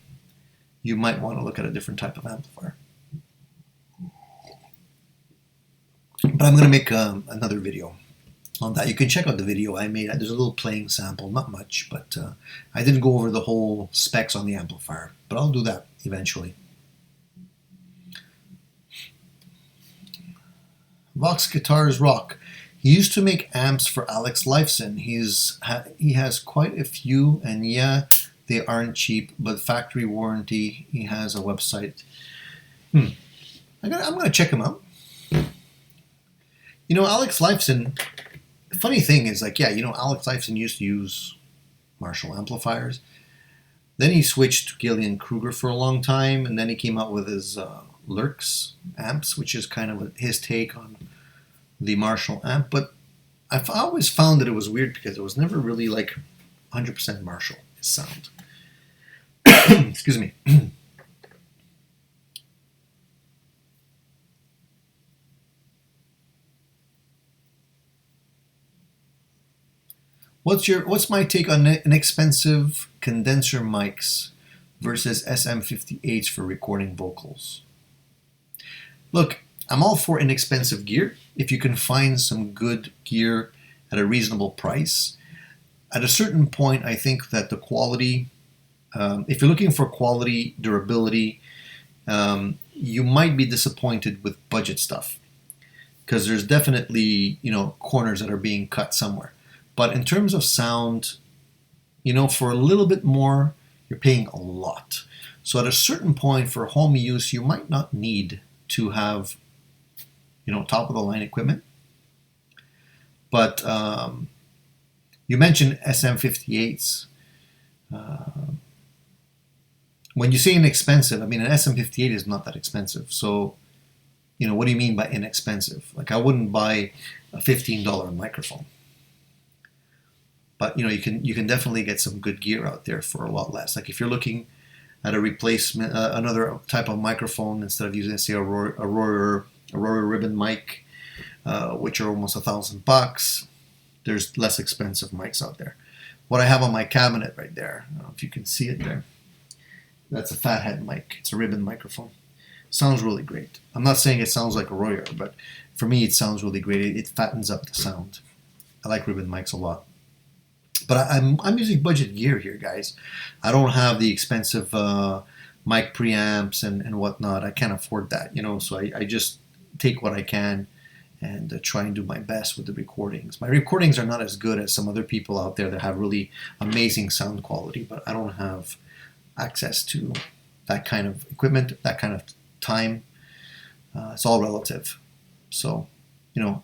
you might want to look at a different type of amplifier. But I'm going to make another video on that. You can check out the video I made. There's a little playing sample, not much, but I didn't go over the whole specs on the amplifier, but I'll do that eventually. Vox Guitars Rock. He used to make amps for Alex Lifeson. He has quite a few, and yeah, they aren't cheap, but factory warranty. He has a website. I'm going to check him out. You know, Alex Lifeson, the funny thing is, like, yeah, you know, Alex Lifeson used to use Marshall amplifiers. Then he switched to Gillian Kruger for a long time, and then he came out with his Lurks amps, which is kind of his take on the Marshall amp. But I've always found that it was weird because it was never really like 100% Marshall, his sound. Excuse me. What's my take on inexpensive condenser mics versus SM58s for recording vocals? Look, I'm all for inexpensive gear if you can find some good gear at a reasonable price. At a certain point, I think that the quality, if you're looking for quality, durability, you might be disappointed with budget stuff, because there's definitely, corners that are being cut somewhere. But in terms of sound, for a little bit more, you're paying a lot. So at a certain point for home use, you might not need to have, top of the line equipment. But you mentioned SM58s. When you say inexpensive, I mean, an SM58 is not that expensive. So, what do you mean by inexpensive? Like, I wouldn't buy a $15 microphone. But, you can definitely get some good gear out there for a lot less. Like, if you're looking at a replacement, another type of microphone, instead of using, say, a Royer ribbon mic, which are almost $1,000, there's less expensive mics out there. What I have on my cabinet right there, I don't know if you can see it there, that's a fathead mic. It's a ribbon microphone. Sounds really great. I'm not saying it sounds like a Royer, but for me it sounds really great. It fattens up the sound. I like ribbon mics a lot. But I'm using budget gear here, guys. I don't have the expensive mic preamps and whatnot. I can't afford that, so I just take what I can and try and do my best with the recordings. My recordings are not as good as some other people out there that have really amazing sound quality, but I don't have access to that kind of equipment, that kind of time. It's all relative. So,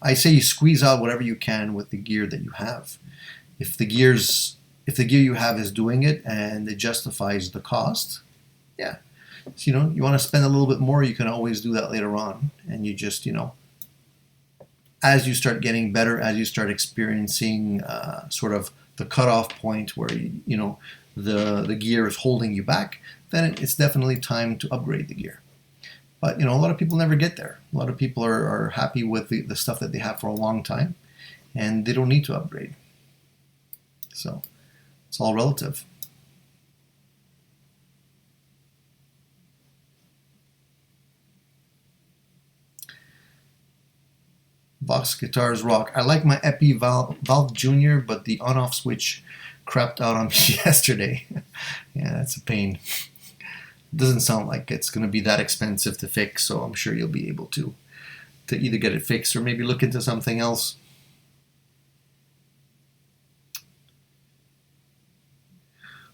I say you squeeze out whatever you can with the gear that you have. If the gear you have is doing it and it justifies the cost, yeah. So, you want to spend a little bit more, you can always do that later on. And you just, as you start getting better, as you start experiencing sort of the cutoff point where, the gear is holding you back, then it's definitely time to upgrade the gear. But, a lot of people never get there. A lot of people are happy with the stuff that they have for a long time, and they don't need to upgrade. So it's all relative. Vox guitars rock. I like my Epi Valve Junior, but the on-off switch crapped out on me yesterday. Yeah, that's a pain. It doesn't sound like it's going to be that expensive to fix, so I'm sure you'll be able to either get it fixed or maybe look into something else.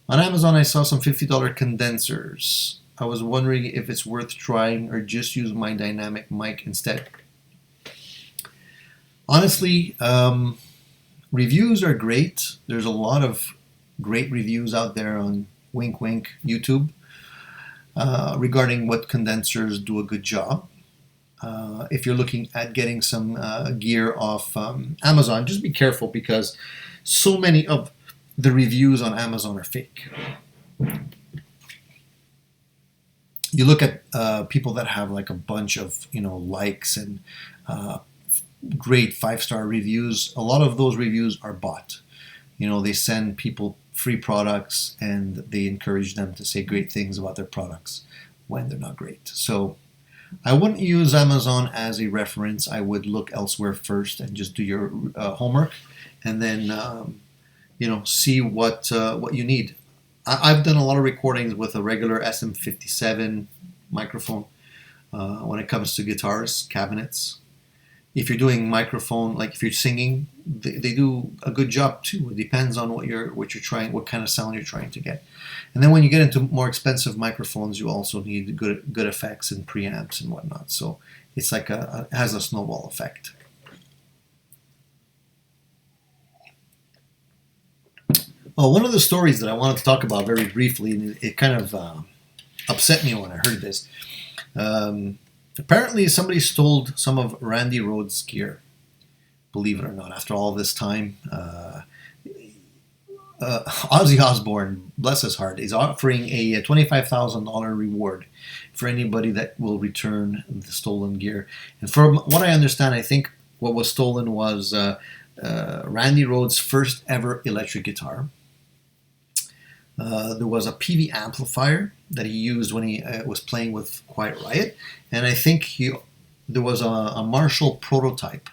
On Amazon, I saw some $50 condensers. I was wondering if it's worth trying or just use my dynamic mic instead. Honestly, reviews are great. There's a lot of great reviews out there on Wink Wink YouTube regarding what condensers do a good job. If you're looking at getting some gear off Amazon, just be careful, because so many of the reviews on Amazon are fake. You look at people that have like a bunch of likes and great 5-star reviews. A lot of those reviews are bought. They send people free products and they encourage them to say great things about their products when they're not great. So I wouldn't use Amazon as a reference. I would look elsewhere first and just do your homework, and then see what you need. I've done a lot of recordings with a regular SM57 microphone when it comes to guitars, cabinets. If you're doing microphone, like if you're singing, they do a good job too. It depends on what you're trying, what kind of sound you're trying to get. And then when you get into more expensive microphones, you also need good effects and preamps and whatnot. So it's like it has a snowball effect. Well, one of the stories that I wanted to talk about very briefly, and it kind of upset me when I heard this. Apparently, somebody stole some of Randy Rhoads' gear. Believe it or not, after all this time, Ozzy Osbourne, bless his heart, is offering a $25,000 reward for anybody that will return the stolen gear. And from what I understand, I think what was stolen was Randy Rhoads' first ever electric guitar. There was a PV amplifier that he used when he was playing with Quiet Riot, and I think there was a Marshall prototype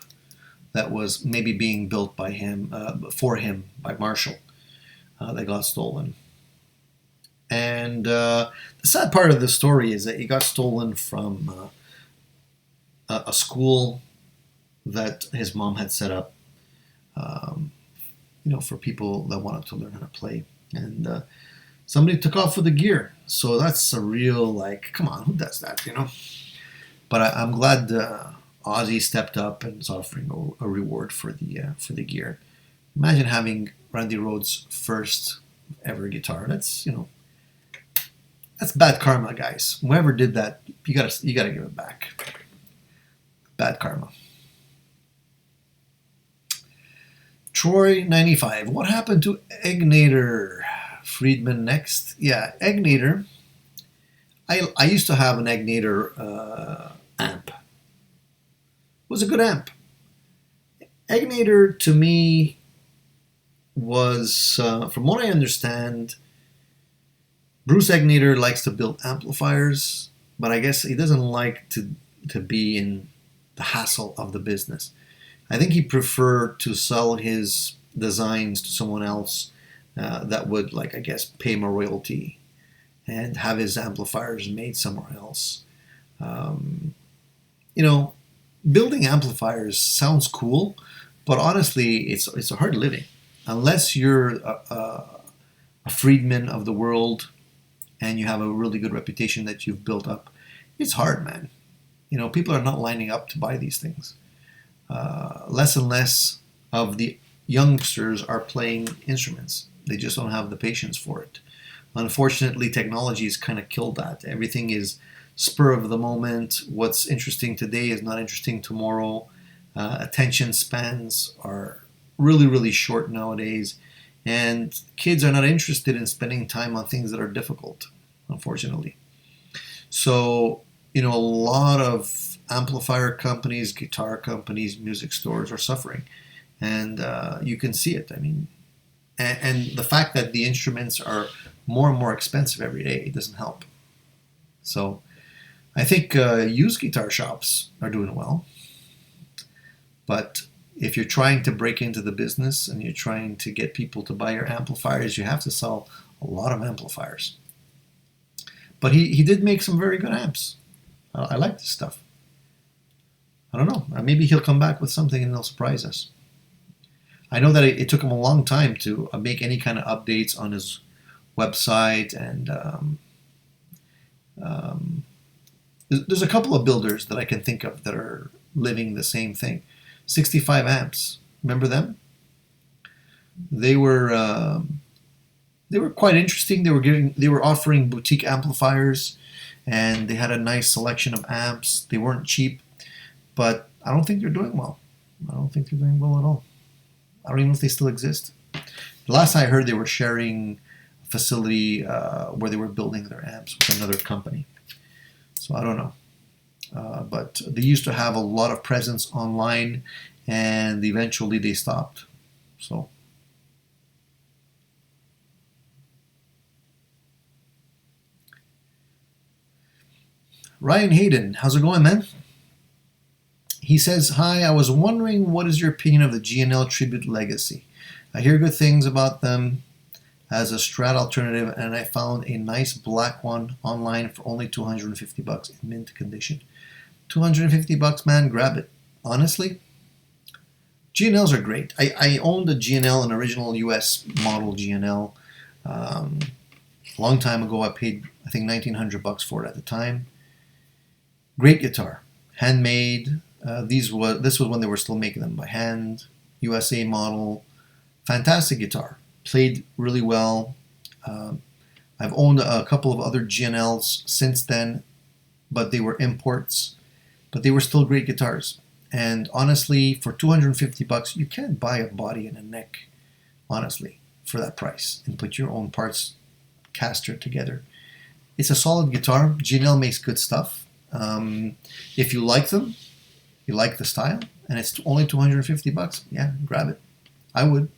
that was maybe being built by him for him by Marshall that got stolen. And the sad part of the story is that he got stolen from a school that his mom had set up, um, for people that wanted to learn how to play. And somebody took off with the gear. So that's a real, like, come on, who does that? But I'm glad Ozzy stepped up and is offering a reward for the gear. Imagine having Randy Rhoads' first ever guitar. That's that's bad karma, guys. Whoever did that, you gotta give it back. Bad karma. Troy 95. What happened to Egnator? Friedman next. Yeah, Egnator. I used to have an Egnator amp. It was a good amp. Egnator to me was, from what I understand, Bruce Egnator likes to build amplifiers, but I guess he doesn't like to be in the hassle of the business. I think he preferred to sell his designs to someone else that would, like, I guess, pay him a royalty and have his amplifiers made somewhere else. Building amplifiers sounds cool, but honestly, it's a hard living. Unless you're a freedman of the world and you have a really good reputation that you've built up, it's hard, man. People are not lining up to buy these things. Less and less of the youngsters are playing instruments. They just don't have the patience for it. Unfortunately, technology has kind of killed that. Everything is spur of the moment. What's interesting today is not interesting tomorrow. Attention spans are really, really short nowadays. And kids are not interested in spending time on things that are difficult, unfortunately. So, a lot of amplifier companies, guitar companies, music stores are suffering. And you can see it. I mean, and the fact that the instruments are more and more expensive every day, it doesn't help. So I think used guitar shops are doing well. But if you're trying to break into the business and you're trying to get people to buy your amplifiers, you have to sell a lot of amplifiers. But he did make some very good amps. I like this stuff. I don't know. Maybe he'll come back with something and he'll surprise us. I know that it took him a long time to make any kind of updates on his website, and there's a couple of builders that I can think of that are living the same thing. 65 amps. Remember them? They were quite interesting. They were offering boutique amplifiers, and they had a nice selection of amps. They weren't cheap, but I don't think they're doing well. I don't think they're doing well at all. I don't even know if they still exist. The last I heard, they were sharing a facility where they were building their amps with another company. So I don't know. But they used to have a lot of presence online, and eventually they stopped. So Ryan Hayden, how's it going, man? He says, hi, I was wondering, what is your opinion of the G&L Tribute Legacy? I hear good things about them as a Strat alternative, and I found a nice black one online for only $250 in mint condition. $250, man, grab it. Honestly, G&Ls are great. I owned a G&L, an original US model G&L. A long time ago, I paid, I think, $1,900 for it at the time. Great guitar, handmade. This was when they were still making them by hand. USA model, fantastic guitar. Played really well. I've owned a couple of other G&Ls since then, but they were imports. But they were still great guitars. And honestly, for $250, you can't buy a body and a neck, honestly, for that price, and put your own parts caster together. It's a solid guitar. G&L makes good stuff. If you like them, you like the style, and it's only $250, yeah, grab it. I would.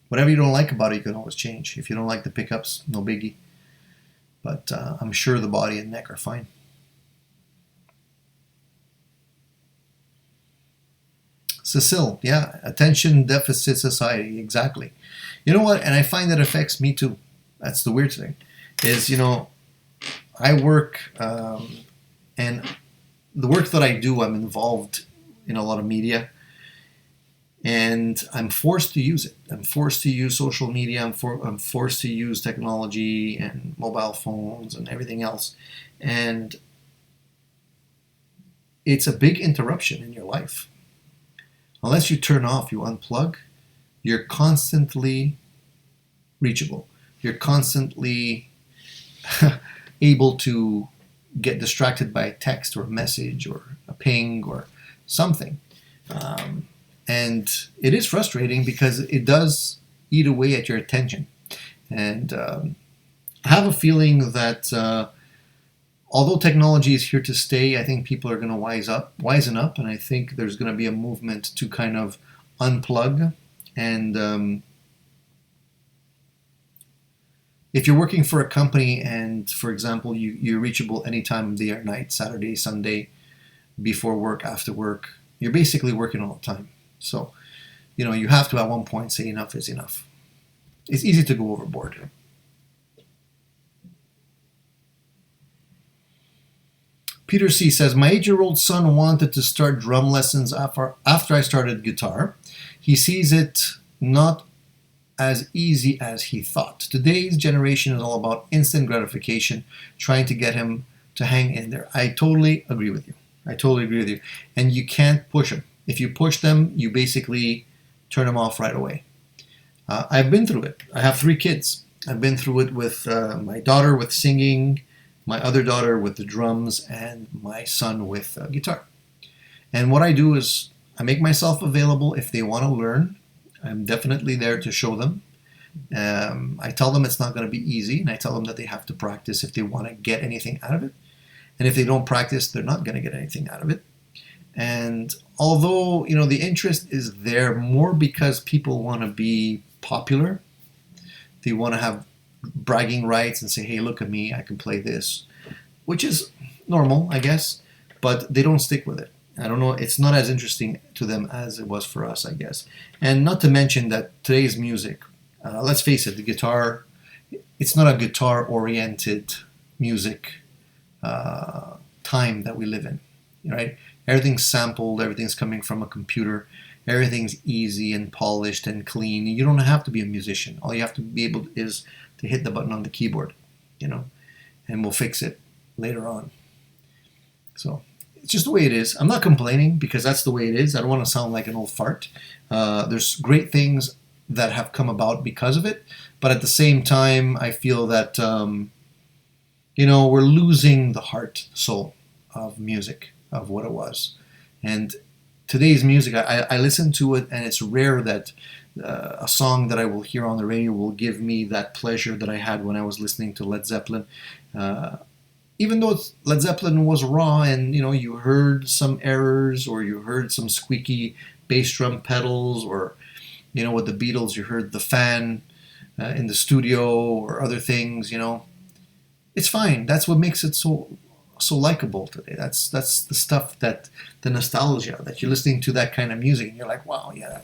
Whatever you don't like about it, you can always change. If you don't like the pickups, no biggie. But I'm sure the body and neck are fine. Cecile, yeah, attention deficit society, exactly. You know what? And I find that affects me too. that's the weird thing, is, I work, and the work that I do, I'm involved in a lot of media, and I'm forced to use it. I'm forced to use social media. I'm forced to use technology and mobile phones and everything else. And it's a big interruption in your life. Unless you turn off, you unplug, you're constantly reachable. You're constantly able to get distracted by a text or a message or a ping or something. And it is frustrating because it does eat away at your attention. And I have a feeling that although technology is here to stay, I think people are going to wisen up, and I think there's going to be a movement to kind of unplug. And if you're working for a company and, for example, you're reachable anytime, day or night, Saturday, Sunday, before work, after work, you're basically working all the time. So, you have to at one point say enough is enough. It's easy to go overboard. Peter C. says, my 8-year-old son wanted to start drum lessons after I started guitar. He sees it not as easy as he thought. Today's generation is all about instant gratification, trying to get him to hang in there. I totally agree with you. And you can't push them. If you push them, you basically turn them off right away. I've been through it. I have 3 kids. I've been through it with my daughter with singing, my other daughter with the drums, and my son with guitar. And what I do is I make myself available if they want to learn. I'm definitely there to show them. I tell them it's not going to be easy, and I tell them that they have to practice if they want to get anything out of it. And if they don't practice, they're not going to get anything out of it. And although, the interest is there more because people want to be popular, they want to have bragging rights and say, hey, look at me, I can play this, which is normal, I guess, but they don't stick with it. I don't know, it's not as interesting to them as it was for us, I guess. And not to mention that today's music, let's face it, the guitar, it's not a guitar-oriented music time that we live in, right? Everything's sampled, everything's coming from a computer, everything's easy and polished and clean. You don't have to be a musician. All you have to be able is to hit the button on the keyboard, and we'll fix it later on. So it's just the way it is. I'm not complaining because that's the way it is. I don't want to sound like an old fart. There's great things that have come about because of it, but at the same time, I feel that we're losing the heart, soul of music, of what it was. And today's music, I listen to it, and it's rare that a song that I will hear on the radio will give me that pleasure that I had when I was listening to Led Zeppelin. Even though Led Zeppelin was raw, and you heard some errors, or you heard some squeaky bass drum pedals, or with the Beatles you heard the fan in the studio or other things. It's fine. That's what makes it so likable today. That's the stuff, that the nostalgia, that you're listening to that kind of music and you're like, wow, yeah,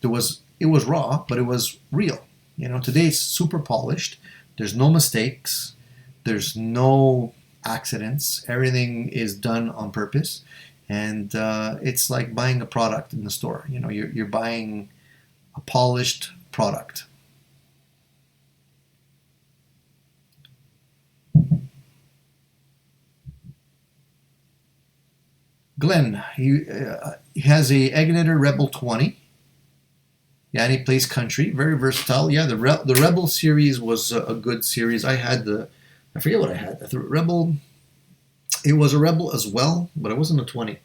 it was raw, but it was real. Today it's super polished. There's no mistakes. There's no accidents. Everything is done on purpose, and it's like buying a product in the store. You're buying a polished product. Glenn, he has a Eggenetter Rebel 20. Yeah, and he plays country. Very versatile. Yeah, the Rebel series was a good series. I forget what I had. The Rebel, it was a Rebel as well, but it wasn't a 20.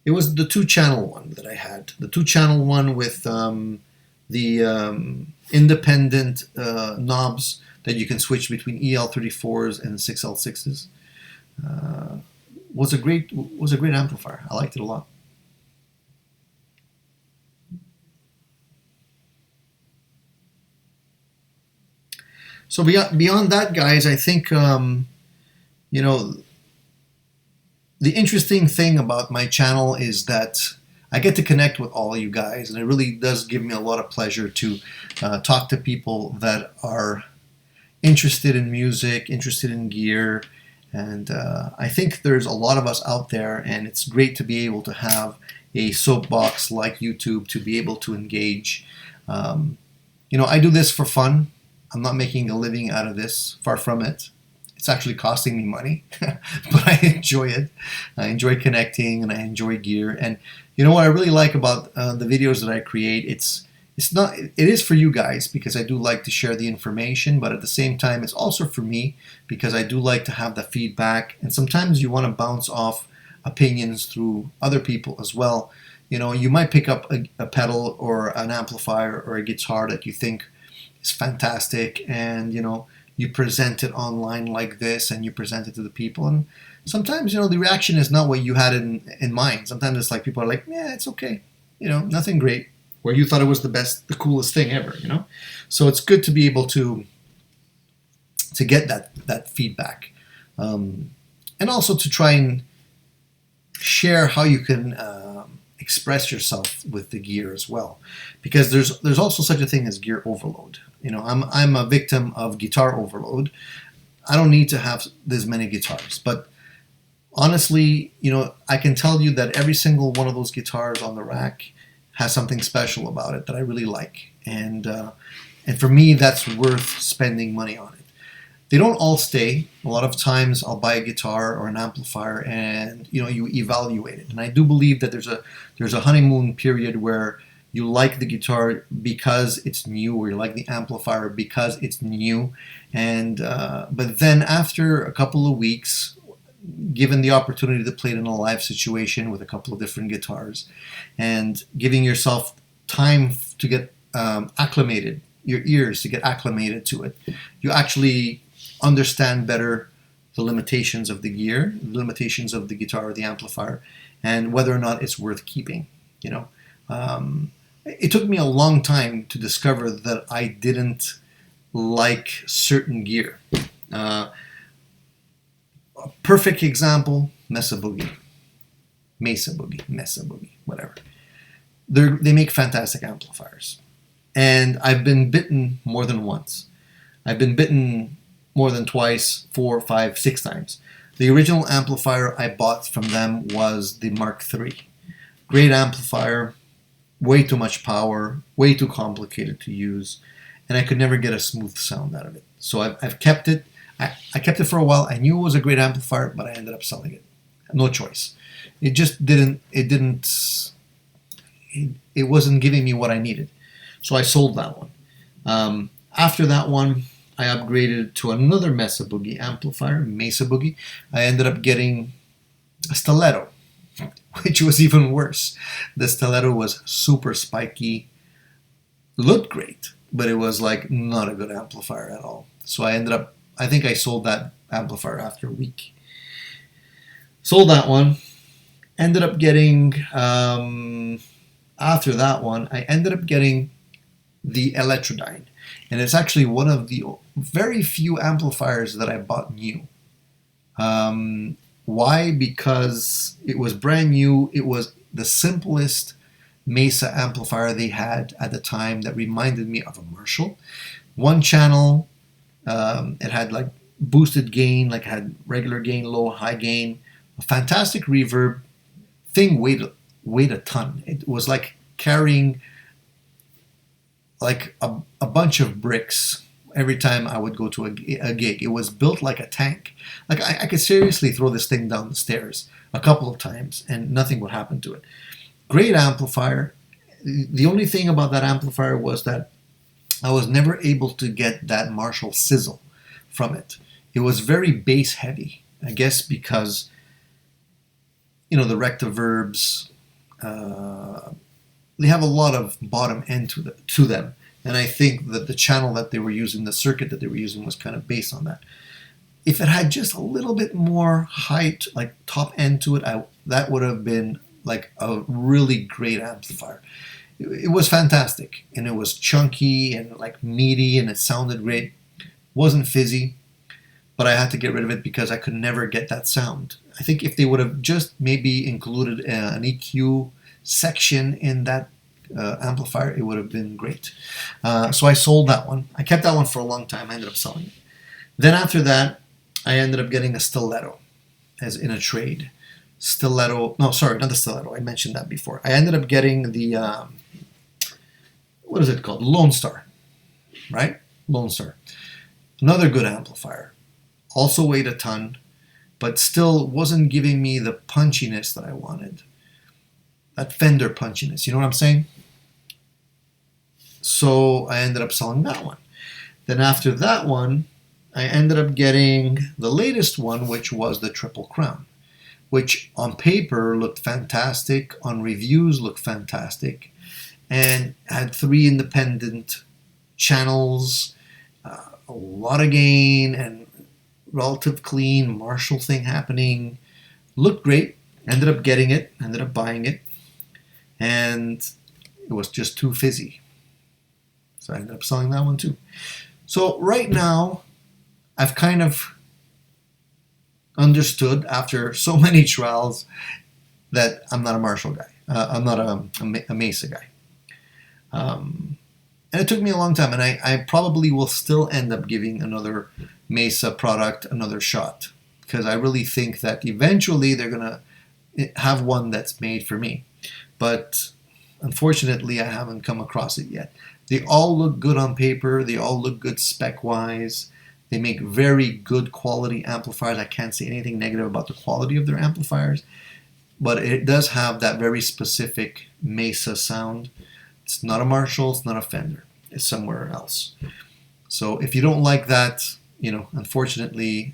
It was the 2-channel one that I had. The 2-channel one with the independent knobs that you can switch between EL34s and 6L6s. Was a great amplifier. I liked it a lot. So beyond that, guys, I think the interesting thing about my channel is that I get to connect with all you guys, and it really does give me a lot of pleasure to talk to people that are interested in music, interested in gear, and I think there's a lot of us out there, and it's great to be able to have a soapbox like YouTube to be able to engage. I do this for fun. I'm not making a living out of this, far from it. It's actually costing me money, but I enjoy it. I enjoy connecting, and I enjoy gear. And what I really like about the videos that I create, it is for you guys, because I do like to share the information, but at the same time, it's also for me, because I do like to have the feedback. And sometimes you want to bounce off opinions through other people as well. You might pick up a pedal or an amplifier or a guitar that you think is fantastic, and you present it online like this, and you present it to the people, and sometimes the reaction is not what you had in mind. Sometimes it's like people are like, yeah, it's okay, nothing great, where you thought it was the coolest thing ever. So it's good to be able to get that feedback, and also to try and share how you can express yourself with the gear as well, because there's also such a thing as gear overload. I'm a victim of guitar overload. I don't need to have this many guitars, but honestly, I can tell you that every single one of those guitars on the rack has something special about it that I really like, and for me, that's worth spending money on it. They don't all stay. A lot of times I'll buy a guitar or an amplifier, and you evaluate it. And I do believe that there's a honeymoon period where you like the guitar because it's new, or you like the amplifier because it's new. And but then after a couple of weeks, given the opportunity to play it in a live situation with a couple of different guitars, and giving yourself time to get acclimated, your ears to get acclimated to it, you actually understand better the limitations of the gear, the limitations of the guitar or the amplifier, and whether or not it's worth keeping. It took me a long time to discover that I didn't like certain gear. A perfect example, Mesa Boogie, whatever. They make fantastic amplifiers. And I've been bitten more than once. I've been bitten more than twice, 4, 5, 6 times. The original amplifier I bought from them was the Mark III. Great amplifier, way too much power, way too complicated to use, and I could never get a smooth sound out of it. So I've kept it. I kept it for a while. I knew it was a great amplifier, but I ended up selling it. No choice. It wasn't giving me what I needed. So I sold that one. After that one, I upgraded to another Mesa Boogie amplifier, Mesa Boogie. I ended up getting a stiletto, which was even worse. The stiletto was super spiky, looked great, but it was like not a good amplifier at all. So I think I sold that amplifier after a week. Sold that one. Ended up getting, after that one, I ended up getting the Electrodyne. And it's actually one of the very few amplifiers that I bought new. Why? Because it was brand new. It was the simplest Mesa amplifier they had at the time that reminded me of a Marshall. One channel, it had like boosted gain, like it had regular gain, low, high gain, a fantastic reverb. Thing weighed a ton. It was like carrying like a bunch of bricks every time I would go to a gig. It was built like a tank. Like I could seriously throw this thing down the stairs a couple of times and nothing would happen to it. Great amplifier. The only thing about that amplifier was that I was never able to get that Marshall sizzle from it. It was very bass heavy, I guess because, the rectiverbs, they have a lot of bottom end to them. And I think that the channel that they were using, the circuit that they were using was kind of based on that. If it had just a little bit more height, like top end to it, that would have been like a really great amplifier. It was fantastic, and it was chunky and like meaty, and it sounded great. Wasn't fizzy, but I had to get rid of it because I could never get that sound. I think if they would have just maybe included an EQ section in that amplifier, it would have been great. So I sold that one. I kept that one for a long time. I ended up selling it. Then after that, I ended up getting a stiletto as in a trade. Stiletto, no, sorry, not the stiletto. I mentioned that before. I ended up getting the, what is it called? Lone Star, right? Lone Star. Another good amplifier. Also weighed a ton, but still wasn't giving me the punchiness that I wanted. That Fender punchiness, you know what I'm saying? So I ended up selling that one. Then after that one, I ended up getting the latest one, which was the Triple Crown, which on paper looked fantastic, on reviews looked fantastic, and had 3 independent channels, a lot of gain, and relative clean Marshall thing happening. Looked great. Ended up getting it, ended up buying it, and it was just too fizzy. So I ended up selling that one too. So right now, I've kind of understood after so many trials that I'm not a Marshall guy. I'm not a Mesa guy. And it took me a long time, and I probably will still end up giving another Mesa product another shot, because I really think that eventually they're going to have one that's made for me. But unfortunately, I haven't come across it yet. They all look good on paper. They all look good spec-wise. They make very good quality amplifiers. I can't say anything negative about the quality of their amplifiers, but it does have that very specific Mesa sound. It's not a Marshall, it's not a Fender. It's somewhere else. So if you don't like that, you know, unfortunately,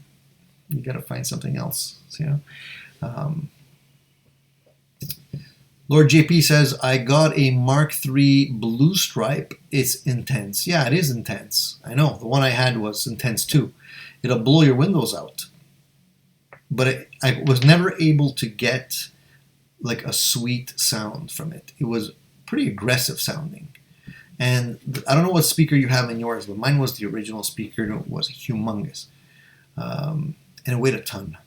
you got to find something else. So, you know, Lord JP says, I got a Mark III Blue Stripe. It's intense. Yeah, it is intense. I know. The one I had was intense too. It'll blow your windows out. But I was never able to get like a sweet sound from it. It was pretty aggressive sounding. And I don't know what speaker you have in yours, but mine was the original speaker, and it was humongous. And it weighed a ton.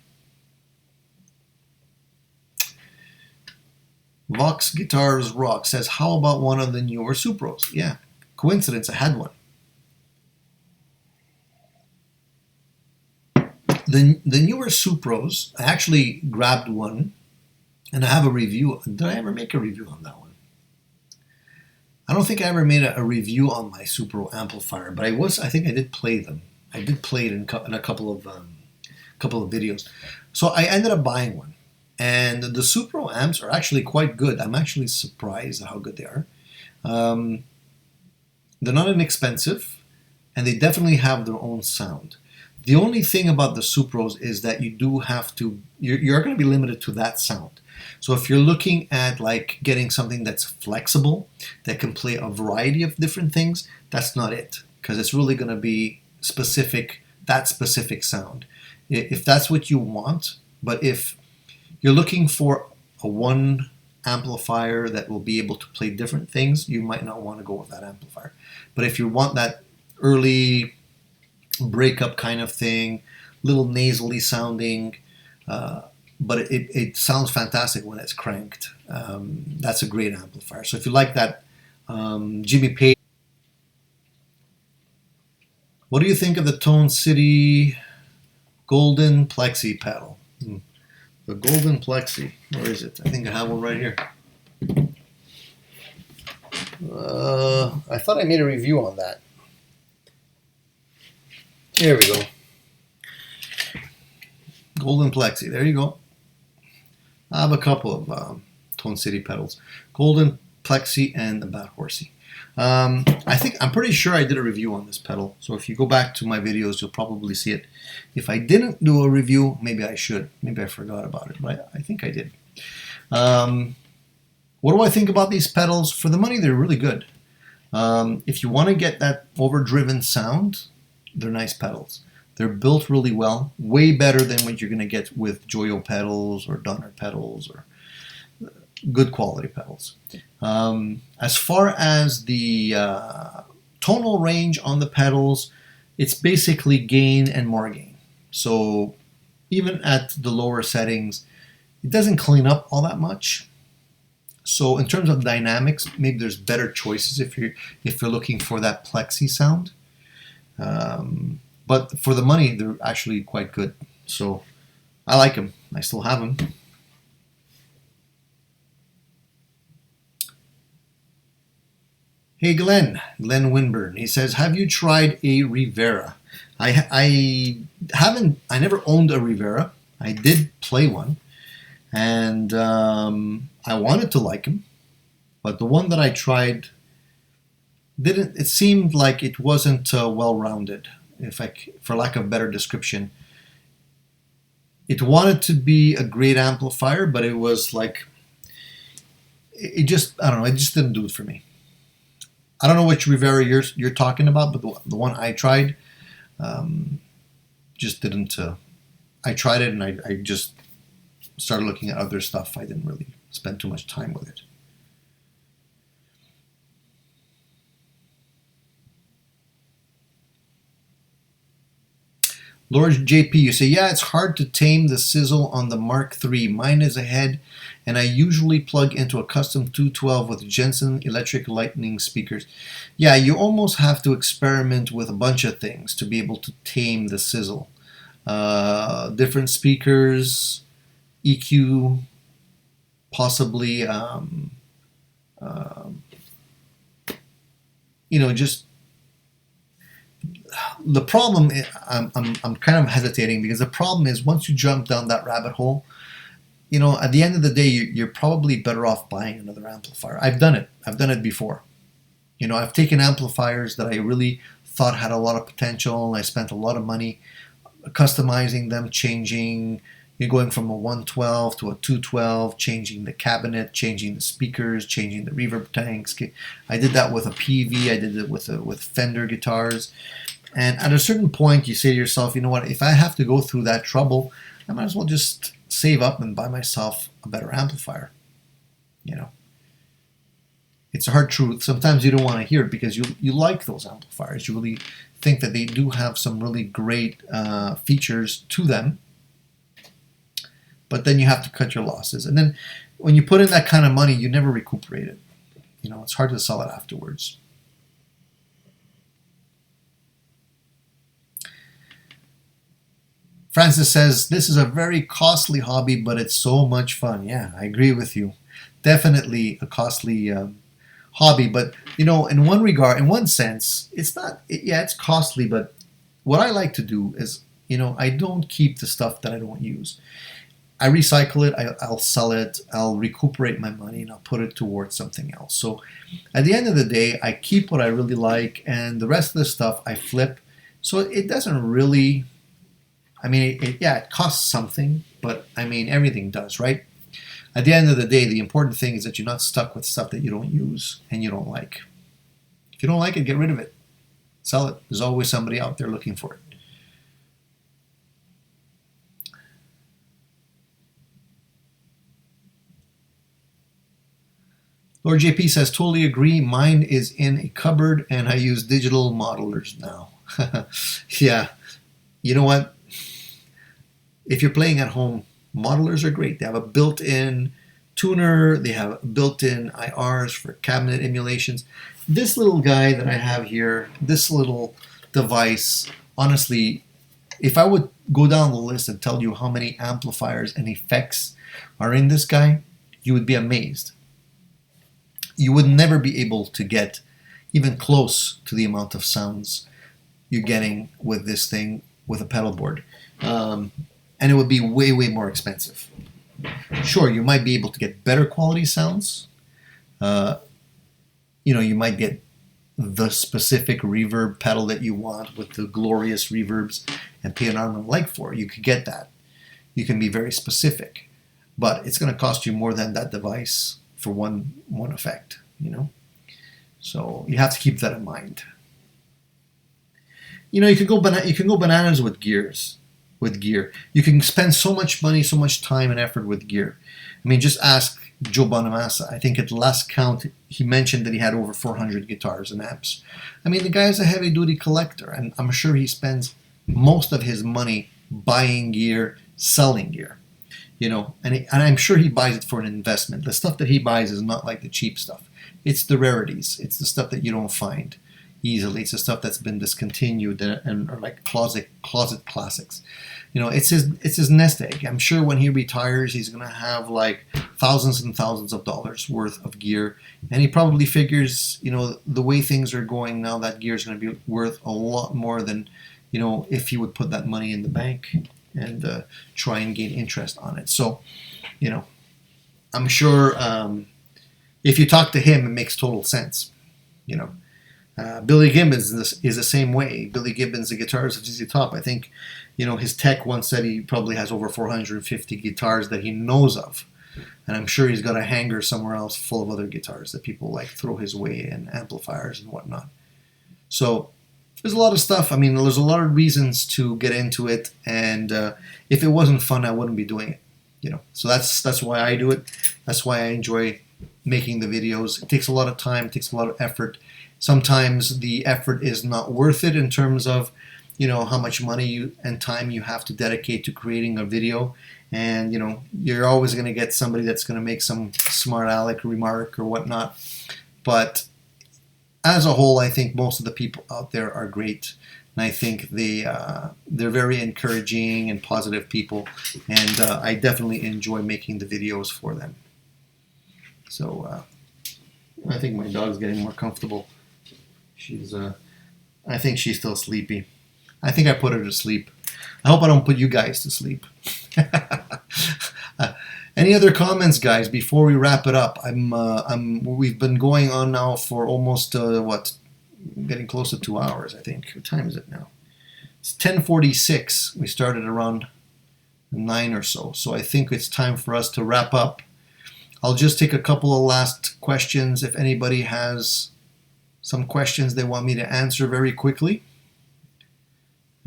Vox Guitars Rock says, how about one of the newer Supros? Yeah, coincidence, I had one. The newer Supros, I actually grabbed one, and I have a review. Did I ever make a review on that one? I don't think I ever made a review on my Supro amplifier, but I think I did play them. I did play it in a couple of videos. So I ended up buying one. And the Supro amps are actually quite good. I'm actually surprised at how good they are. They're not inexpensive, and they definitely have their own sound. The only thing about the Supros is that you do have to, you're going to be limited to that sound. So if you're looking at like getting something that's flexible, that can play a variety of different things, that's not it. Because it's really going to be specific, that specific sound. If that's what you want, but if you're looking for a one amplifier that will be able to play different things, you might not want to go with that amplifier. But if you want that early breakup kind of thing, little nasally sounding, but it sounds fantastic when it's cranked. That's a great amplifier. So if you like that, Jimmy Page. What do you think of the Tone City Golden Plexi pedal? The Golden Plexi, where is it? I think I have one right here. I thought I made a review on that. Here we go. Golden Plexi, there you go. I have a couple of Tone City pedals. Golden Plexi and the Bad Horsey. I'm pretty sure I did a review on this pedal. So if you go back to my videos, you'll probably see it. If I didn't do a review, maybe I should. Maybe I forgot about it, but I think I did. What do I think about these pedals? For the money, they're really good. If you want to get that overdriven sound, they're nice pedals. They're built really well, way better than what you're going to get with Joyo pedals or Donner pedals or good quality pedals. As far as the tonal range on the pedals, it's basically gain and more gain. So even at the lower settings, it doesn't clean up all that much. So in terms of dynamics, maybe there's better choices if you're looking for that plexi sound. But for the money, they're actually quite good. So I like them. I still have them. Hey Glenn Winburn. He says, "Have you tried a Rivera?" I haven't. I never owned a Rivera. I did play one, and I wanted to like him, but the one that I tried didn't. It seemed like it wasn't well-rounded. For lack of a better description, it wanted to be a great amplifier, but it was like it just. I don't know. It just didn't do it for me. I don't know which Rivera you're talking about, but the one I tried just didn't. I tried it and I just started looking at other stuff. I didn't really spend too much time with it. Lord JP, you say, yeah, it's hard to tame the sizzle on the Mark III. Mine is ahead, and I usually plug into a custom 212 with Jensen Electric Lightning speakers. Yeah, you almost have to experiment with a bunch of things to be able to tame the sizzle. Different speakers, EQ, possibly, just the problem. I'm kind of hesitating because the problem is once you jump down that rabbit hole, at the end of the day, you're probably better off buying another amplifier. I've done it. I've done it before. I've taken amplifiers that I really thought had a lot of potential, and I spent a lot of money customizing them, changing. You're going from a 112 to a 212, changing the cabinet, changing the speakers, changing the reverb tanks. I did that with a PV. I did it with Fender guitars. And at a certain point, you say to yourself, you know what, if I have to go through that trouble, I might as well just save up and buy myself a better amplifier. It's a hard truth. Sometimes you don't want to hear it because you like those amplifiers. You really think that they do have some really great features to them. But then you have to cut your losses. And then when you put in that kind of money, you never recuperate it. It's hard to sell it afterwards. Francis says, this is a very costly hobby, but it's so much fun. Yeah, I agree with you. Definitely a costly hobby. But, in one regard, in one sense, it's not, it's costly. But what I like to do is, I don't keep the stuff that I don't use. I recycle it, I'll sell it, I'll recuperate my money, and I'll put it towards something else. So at the end of the day, I keep what I really like, and the rest of the stuff I flip. So it doesn't really, it costs something, but everything does, right? At the end of the day, the important thing is that you're not stuck with stuff that you don't use and you don't like. If you don't like it, get rid of it. Sell it. There's always somebody out there looking for it. Lord JP says, totally agree. Mine is in a cupboard and I use digital modelers now. Yeah. You know what? If you're playing at home, modelers are great. They have a built-in tuner. They have built-in IRs for cabinet emulations. This little guy that I have here, this little device, honestly, if I would go down the list and tell you how many amplifiers and effects are in this guy, you would be amazed. You would never be able to get even close to the amount of sounds you're getting with this thing with a pedal board. And it would be way, way more expensive. Sure, you might be able to get better quality sounds. You might get the specific reverb pedal that you want with the glorious reverbs and pay an arm and a leg for. You could get that. You can be very specific. But it's going to cost you more than that device for one effect, So you have to keep that in mind. You can go bananas with gear. You can spend so much money, so much time and effort with gear. Just ask Joe Bonamassa. I think at last count, he mentioned that he had over 400 guitars and amps. The guy is a heavy-duty collector, and I'm sure he spends most of his money buying gear, selling gear. you know, and I'm sure he buys it for an investment. The stuff that he buys is not like the cheap stuff. It's the rarities. It's the stuff that you don't find easily. It's the stuff that's been discontinued and are like closet classics. You know, it's his nest egg. I'm sure when he retires, he's gonna have like thousands and thousands of dollars worth of gear, and he probably figures, you know, the way things are going now, that gear is gonna be worth a lot more than, you know, if he would put that money in the bank and try and gain interest on it. So, you know, I'm sure if you talk to him, it makes total sense. You know, Billy Gibbons is the same way. Billy Gibbons, the guitarist of ZZ Top, I think, you know, his tech once said he probably has over 450 guitars that he knows of. And I'm sure he's got a hangar somewhere else full of other guitars that people like throw his way, and amplifiers and whatnot. So there's a lot of stuff. I mean, there's a lot of reasons to get into it, and if it wasn't fun, I wouldn't be doing it. You know, so that's why I do it. That's why I enjoy making the videos. It takes a lot of time. It takes a lot of effort. Sometimes the effort is not worth it in terms of, you know, how much money and time you have to dedicate to creating a video. And, you know, you're always going to get somebody that's going to make some smart aleck remark or whatnot. But as a whole, I think most of the people out there are great. And I think they're very encouraging and positive people. And I definitely enjoy making the videos for them. So I think my dog's getting more comfortable. I think she's still sleepy. I think I put her to sleep. I hope I don't put you guys to sleep. Any other comments, guys, before we wrap it up? We've been going on now for almost getting close to 2 hours, I think. What time is it now? It's 10:46. We started around 9 or so. So I think it's time for us to wrap up. I'll just take a couple of last questions. If anybody has some questions they want me to answer very quickly.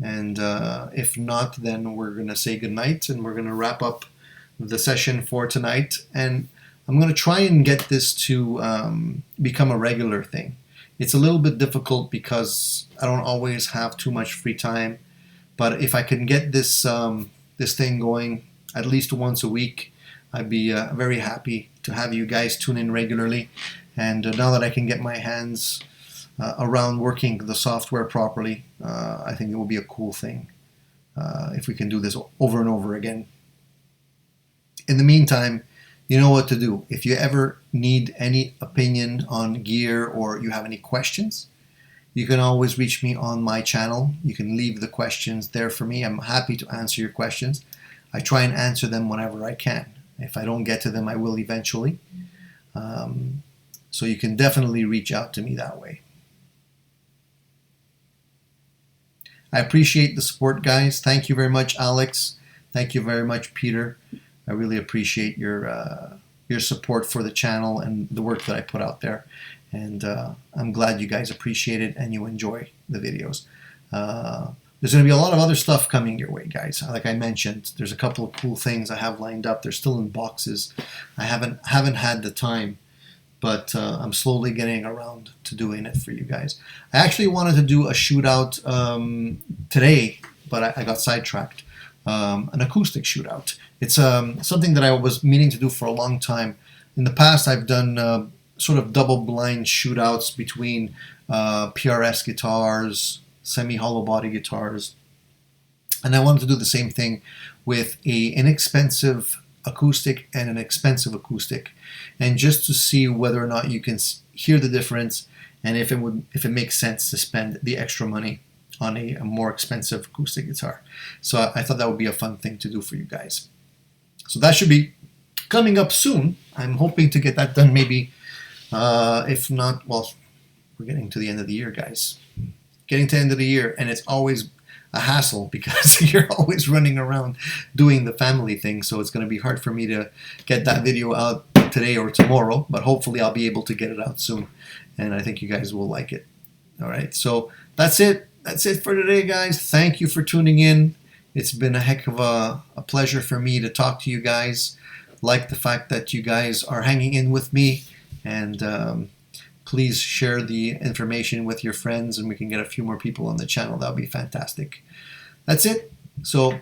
And if not, then we're going to say goodnight and we're going to wrap up the session for tonight. And I'm going to try and get this to become a regular thing. It's a little bit difficult because I don't always have too much free time. But if I can get this this thing going at least once a week, I'd be very happy to have you guys tune in regularly. And now that I can get my hands around working the software properly, I think it will be a cool thing if we can do this over and over again. In the meantime, you know what to do. If you ever need any opinion on gear or you have any questions, you can always reach me on my channel. You can leave the questions there for me. I'm happy to answer your questions. I try and answer them whenever I can. If I don't get to them, I will eventually. So you can definitely reach out to me that way. I appreciate the support, guys. Thank you very much, Alex. Thank you very much, Peter. I really appreciate your support for the channel and the work that I put out there. And I'm glad you guys appreciate it and you enjoy the videos. There's going to be a lot of other stuff coming your way, guys. Like I mentioned, there's a couple of cool things I have lined up. They're still in boxes. I haven't had the time, but I'm slowly getting around to doing it for you guys. I actually wanted to do a shootout today, but I got sidetracked. An acoustic shootout. It's something that I was meaning to do for a long time. In the past, I've done sort of double-blind shootouts between PRS guitars, semi-hollow body guitars, and I wanted to do the same thing with an inexpensive acoustic and an expensive acoustic, and just to see whether or not you can hear the difference and if it makes sense to spend the extra money on a more expensive acoustic guitar. So I thought that would be a fun thing to do for you guys. So that should be coming up soon. I'm hoping to get that done maybe, if not, well, we're getting to the end of the year, guys. Getting to the end of the year, and it's always a hassle because you're always running around doing the family thing, so it's going to be hard for me to get that video out today or tomorrow, but hopefully I'll be able to get it out soon, and I think you guys will like it. All right, so that's it. That's it for today, guys. Thank you for tuning in. It's been a heck of a pleasure for me to talk to you guys. Like the fact that you guys are hanging in with me, and please share the information with your friends and we can get a few more people on the channel. That would be fantastic. That's it. So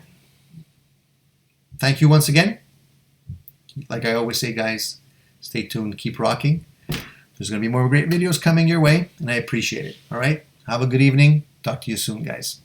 thank you once again, like I always say, guys, stay tuned, keep rocking. There's going to be more great videos coming your way, and I appreciate it. All right? Have a good evening. Talk to you soon, guys.